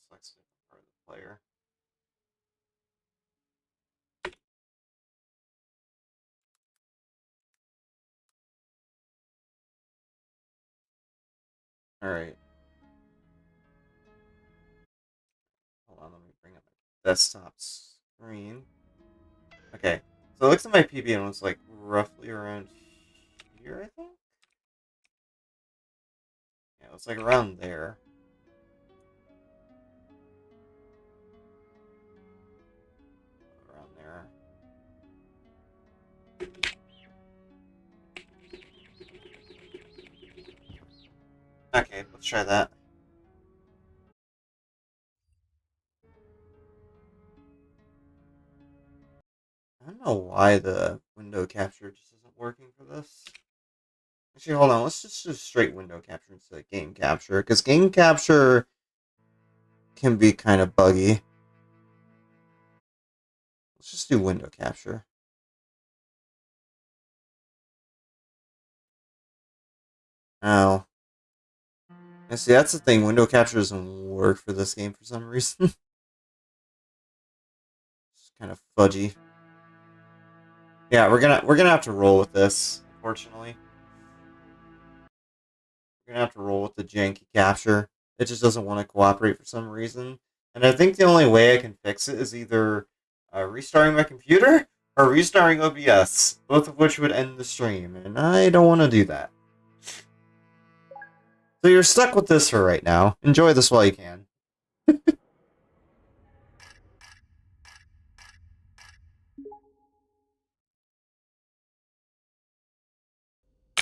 Selects a different part of the player. Alright. Hold on, let me bring up my desktop screen. Okay. So it looks at my PB and it was like roughly around here, I think? Yeah, it was like around there. Around there. Okay, let's try that. I don't know why the window capture just isn't working for this. Actually, hold on. Let's just do straight window capture instead of game capture, because game capture can be kind of buggy. Let's just do window capture. Oh. I see, that's the thing. Window capture doesn't work for this game for some reason. It's kind of fudgy. Yeah, we're gonna have to roll with this, unfortunately. We're gonna have to roll with the janky capture. It just doesn't want to cooperate for some reason. And I think the only way I can fix it is either restarting my computer or restarting OBS, both of which would end the stream, and I don't want to do that. So you're stuck with this for right now. Enjoy this while you can.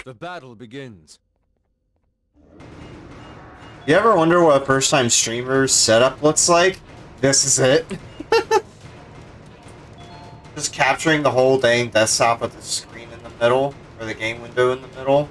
The battle begins. You ever wonder what a first-time streamer's setup looks like? This is it. Just capturing the whole dang desktop with the screen in the middle, or the game window in the middle.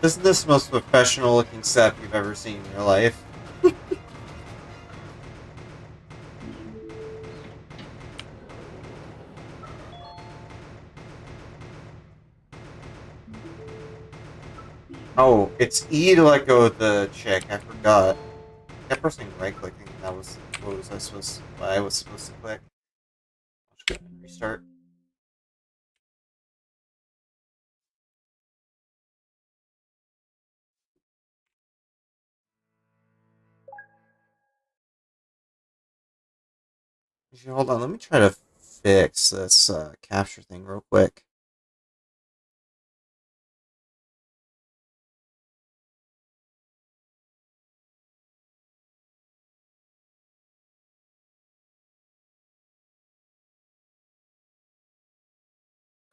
Isn't this the most professional looking setup you've ever seen in your life? Oh, it's E to let go of the chick. I forgot. I kept pressing right clicking. That was what I was supposed to click. Let's go ahead and restart. Actually, hold on. Let me try to fix this capture thing real quick.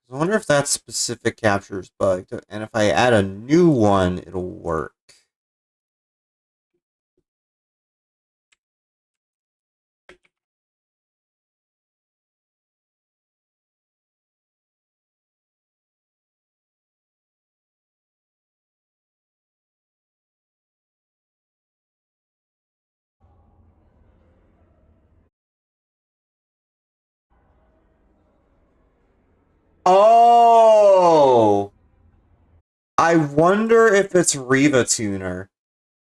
I wonder if that specific capture is bugged, and if I add a new one, it'll work. Oh! I wonder if it's Riva Tuner.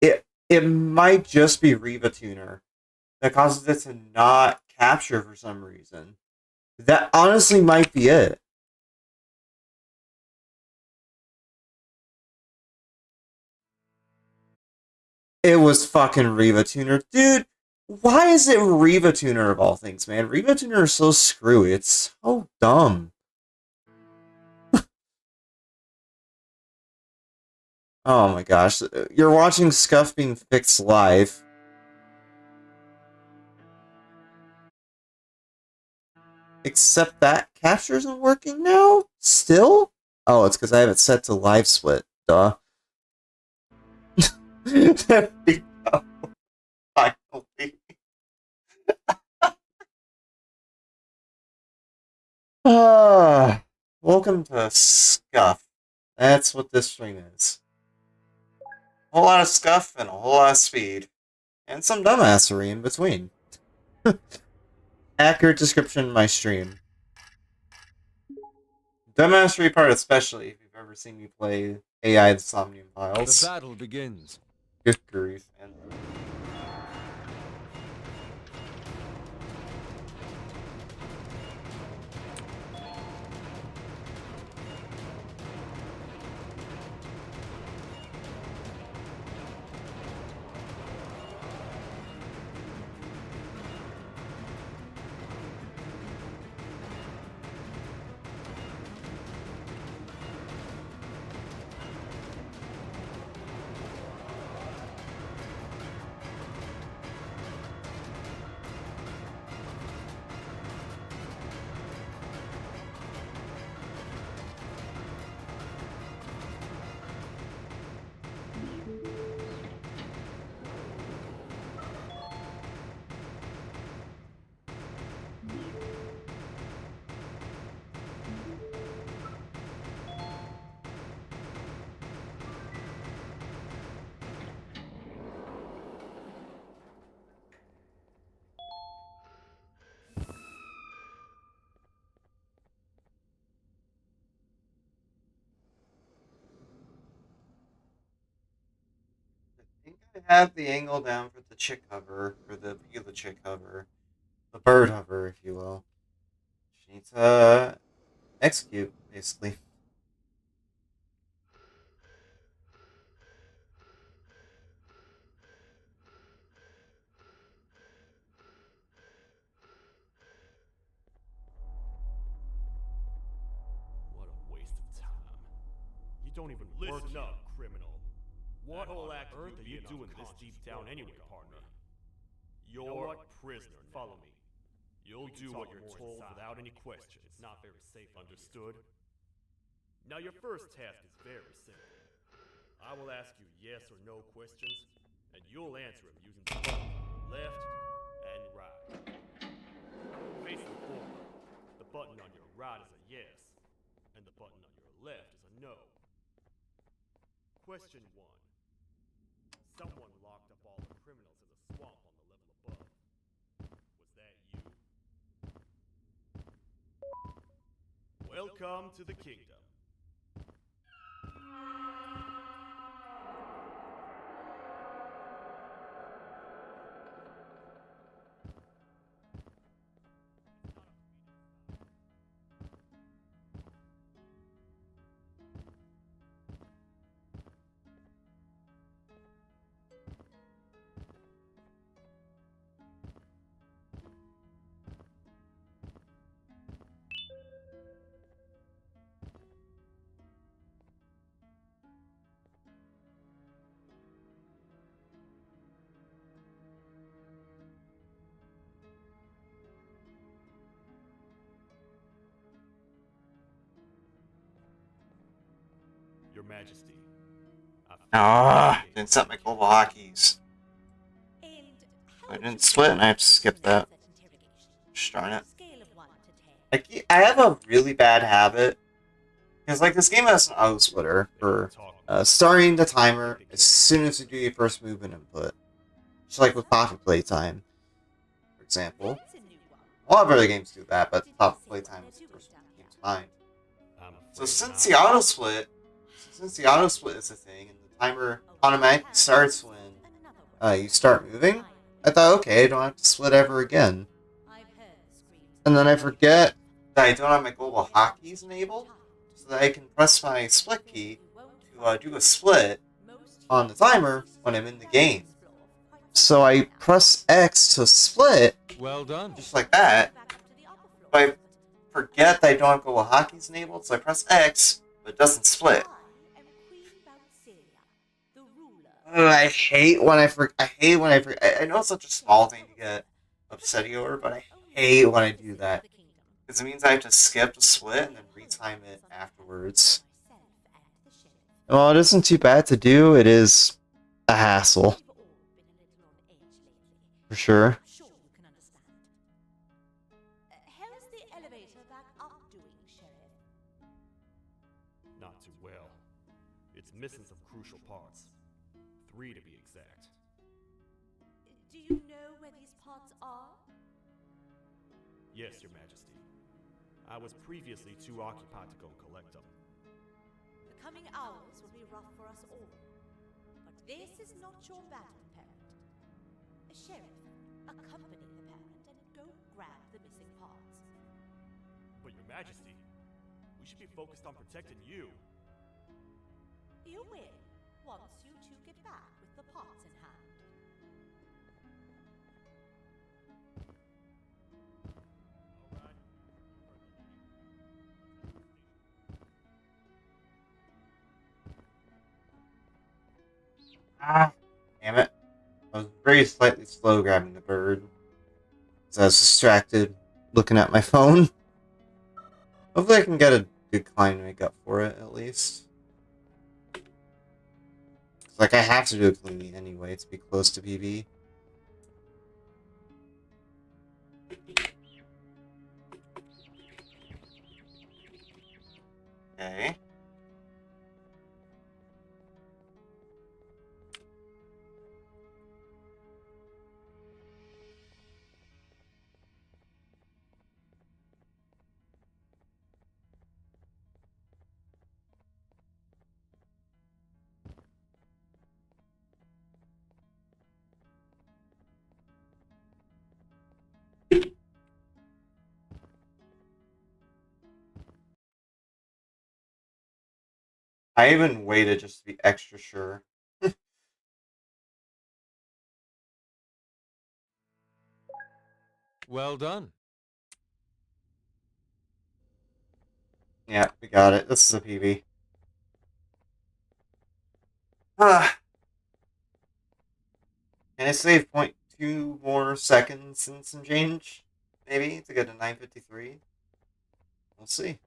It might just be Riva Tuner that causes it to not capture for some reason. That honestly might be it. It was fucking Riva Tuner. Dude, why is it Riva Tuner of all things, man? Riva Tuner is so screwy. It's so dumb. Oh my gosh. You're watching Scuff being fixed live. Except that capture isn't working now? Still? Oh, it's because I have it set to live split. Duh. There we go. Finally. Welcome to Scuff. That's what this stream is. A whole lot of Scuff and a whole lot of speed. And some dumbassery in between. Accurate description of my stream. Dumbassery part especially, if you've ever seen me play AI the Somnium The Files. battle begins. Good grief. And I think I have the angle down for the chick hover, or the view of the chick hover. The bird hover, if you will. She needs to execute, basically. What a waste of time. You don't even work. Listen up, criminal. What whole act on earth are you doing this deep down anyway, partner? You're a prisoner. Follow me. You'll do what you're told without any questions. It's not very safe. Understood? Now your first task is very simple. I will ask you yes or no questions, and you'll answer them using the button left and right. Facing forward, the button on your right is a yes, and the button on your left is a no. Question 1. Someone locked up all the criminals in the swamp on the level above. Was that you? Welcome to the kingdom. Majesty, Didn't set my global hotkeys. And I how didn't would split you and I have to skip rate that. that interrogation? Just darn it. Scale of 1 to 10. I have a really bad habit. Because, like, this game has an auto splitter for starting the timer as soon as you do your first movement input. Just like with Poppy Playtime, for example. There's a new one. A lot of other games do that, but Poppy Playtime was the first one that came to mind. So since the auto split is a thing, and the timer automatically starts when you start moving, I thought, okay, I don't have to split ever again. I've heard the screams. And then I forget that I don't have my global hotkeys enabled, so that I can press my split key to do a split on the timer when I'm in the game. So I press X to split, Well done. just like that, but I forget that I don't have global hotkeys enabled, so I press X, but it doesn't split. I am Queen Boutsilia, the ruler. I hate when I know it's such a small thing to get upset over, but I hate when I do that. Because it means I have to skip the split and then retime it afterwards. Well, it isn't too bad to do, it is a hassle. For sure. I'm sure you can understand. How's the elevator back up doing, Sheriff? Not too well. It's missing some crucial parts. 3 to be exact. Do you know where these parts are? Yes, Your Majesty. I was previously too occupied to go and collect them. The coming hours will be rough for us all. But this is not your battle, Parent. Sheriff, accompany the Parent and go grab the missing parts. But Your Majesty, we should be focused on protecting you. You will, once you two get back with the parts in hand. Damn it. I was very slightly slow grabbing the bird. Because I was distracted looking at my phone. Hopefully I can get a good climb to make up for it, at least. Like, I have to do it cleanly anyway to be close to PB. Okay. I even waited just to be extra sure. Well done. Yeah, we got it. This is a PB. Can I save 0.2 more seconds and some change? Maybe, to get to 953? We'll see.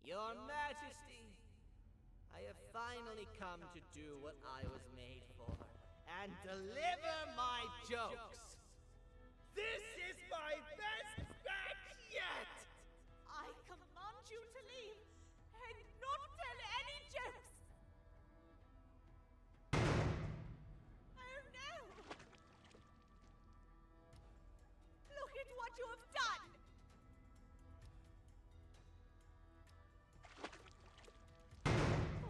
Your Majesty, I have finally come to do what I was made for, and deliver my jokes. This is my best batch yet! I command you to leave and not tell any jokes. Oh no! Look at what you have done!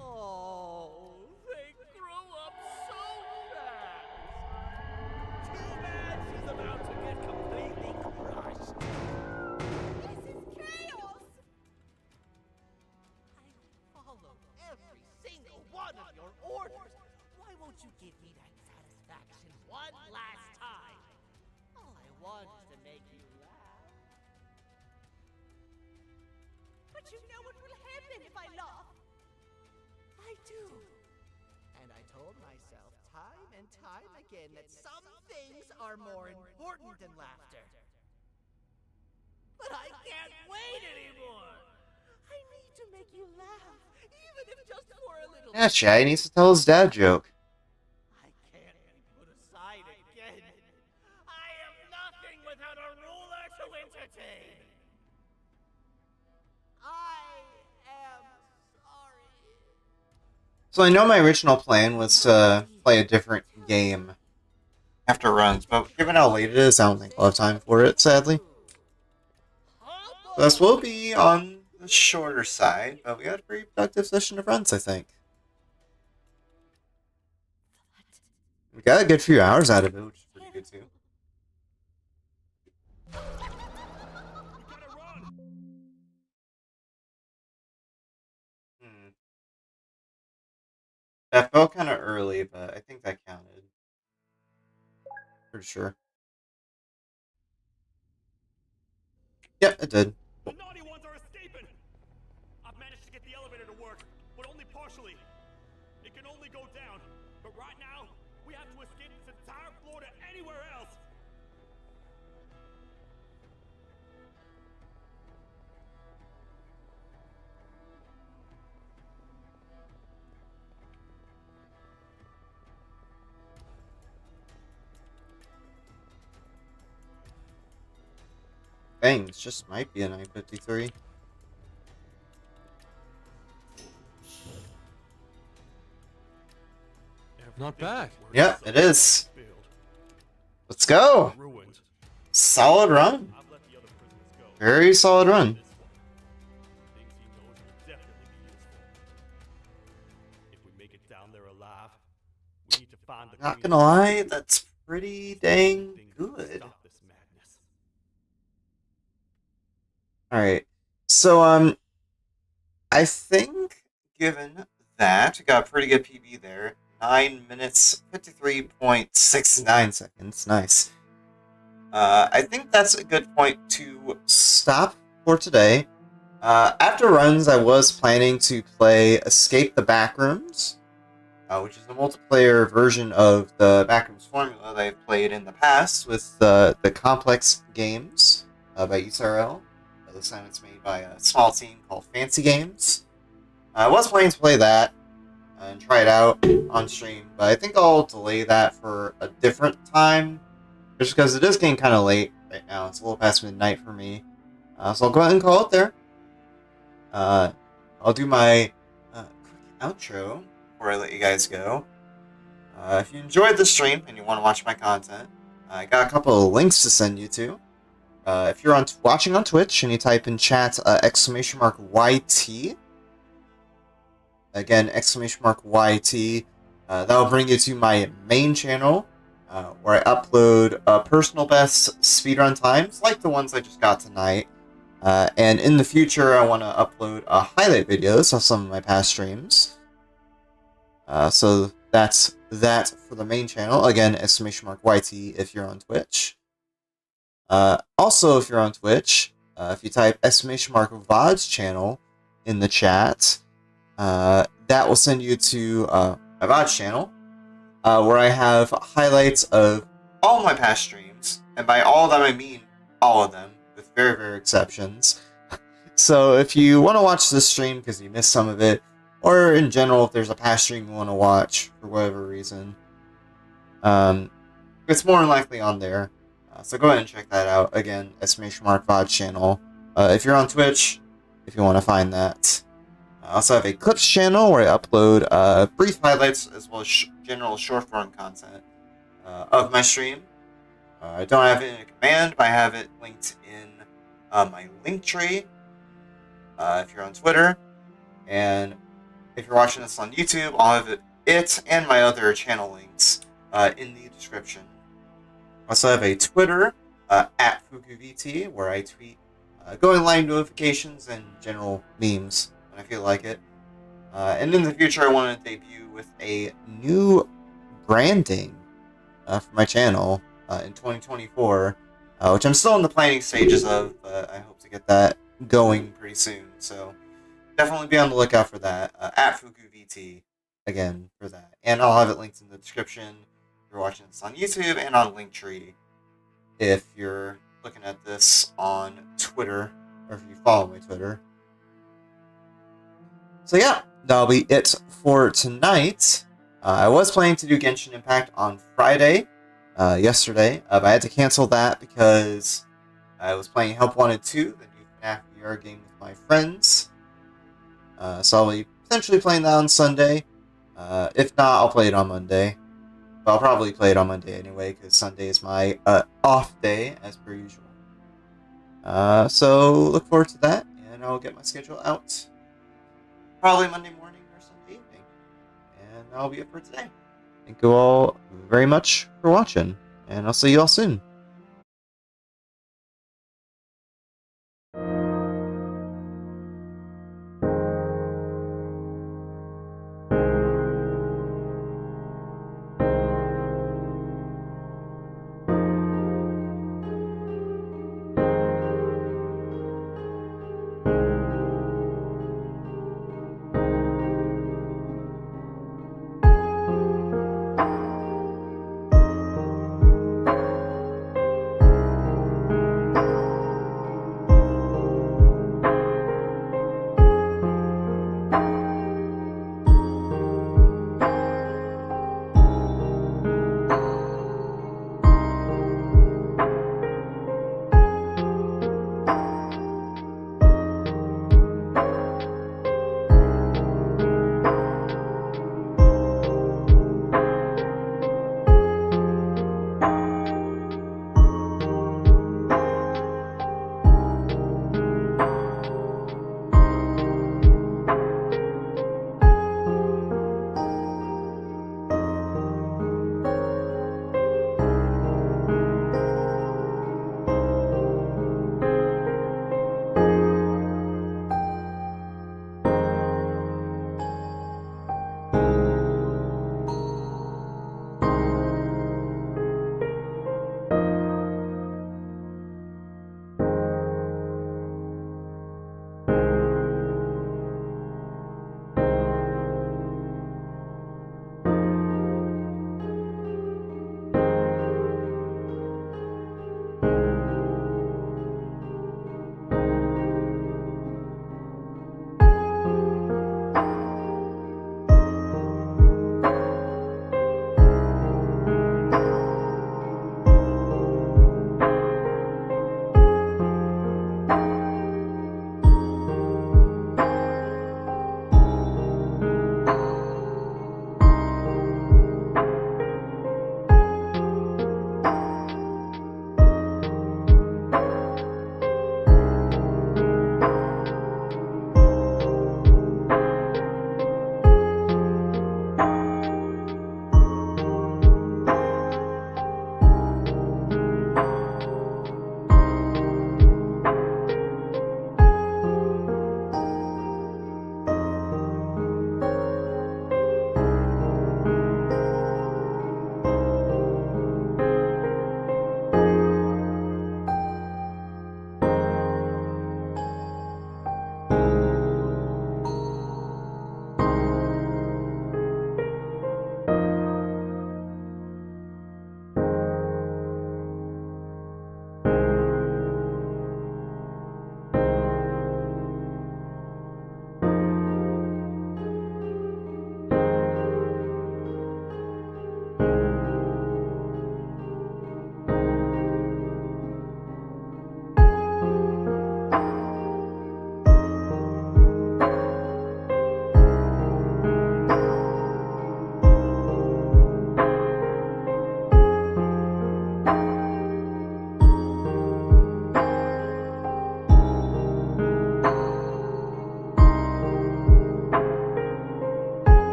Oh, they grow up so fast! Too bad she's about to get completely crushed. This is chaos! I you know what will happen if I laugh. I do. And I told myself time and time again that some things are more important than laughter. But I can't wait anymore. I need to make you laugh, even if just for a little Yeah, Chad needs to tell his dad joke. I can't be put aside again. I am nothing without a ruler to entertain. I am sorry. So I know my original plan was to play a different game after runs, but given how late it is, I don't think I'll have time for it, sadly. This will be on the shorter side, but we had a pretty productive session of runs, I think. We got a good few hours out of it, which is pretty good too. Hmm. That felt kind of early, but I think that counted. Pretty sure. Yep, it did. The naughty ones are escaping! I've managed to get the elevator to work, but only partially. It can only go down, but right now, we have to escape this entire floor to anywhere else! Dang, this just might be a 953. Not bad. Yep, it is. Let's go! Ruined. Solid run. I've let the other prisoners go. Very solid run. This one, things he knows will definitely be useful. If we make it down there alive, we need to find the Not queen gonna of lie, that's pretty dang things that will good. stop this madness. Alright. So, I think, given that, we got a pretty good PB there. 9 minutes, 53.69 seconds. Nice. I think that's a good point to stop for today. After runs, I was planning to play Escape the Backrooms, which is a multiplayer version of the Backrooms formula that I've played in the past with the Complex Games by ESRL. This time it's made by a small team called Fancy Games. I was planning to play that and try it out on stream, but I think I'll delay that for a different time, just because it is getting kind of late right now. It's a little past midnight for me, so I'll go ahead and call it there. I'll do my quick outro before I let you guys go. If you enjoyed the stream and you want to watch my content, I got a couple of links to send you to. If you're watching on Twitch and you type in chat !YT, again, !YT, that'll bring you to my main channel, where I upload personal best speedrun times, like the ones I just got tonight. And in the future, I want to upload highlight videos of some of my past streams. So that's that for the main channel. Again, !YT if you're on Twitch. Also, if you're on Twitch, if you type !VOD's channel in the chat, that will send you to my VOD's channel, where I have highlights of all my past streams, and by all of them I mean all of them, with very rare exceptions. So if you want to watch this stream because you missed some of it, or in general if there's a past stream you want to watch for whatever reason, it's more than likely on there. So go ahead and check that out. Again, !VOD's channel. If you're on Twitch, if you want to find that. I also have a clips channel where I upload brief highlights as well as general short form content of my stream. I don't have it in a command, but I have it linked in my link tree if you're on Twitter. And if you're watching this on YouTube, I'll have it and my other channel links in the description. I also have a Twitter @FukuVT where I tweet going live notifications and general memes when I feel like it. And in the future, I want to debut with a new branding for my channel in 2024, which I'm still in the planning stages of, but I hope to get that going pretty soon. So definitely be on the lookout for that. At FukuVT, again, for that. And I'll have it linked in the description if you're watching this on YouTube, and on Linktree if you're looking at this on Twitter, or if you follow my Twitter. So yeah, that'll be it for tonight. I was planning to do Genshin Impact on Friday, yesterday, but I had to cancel that because I was playing Help Wanted 2, the new FNAF VR game with my friends. So I'll be potentially playing that on Sunday. If not, I'll play it on Monday. But I'll probably play it on Monday anyway, because Sunday is my off day, as per usual. So look forward to that, and I'll get my schedule out probably Monday morning or Sunday evening. And that'll be it for today. Thank you all very much for watching, and I'll see you all soon.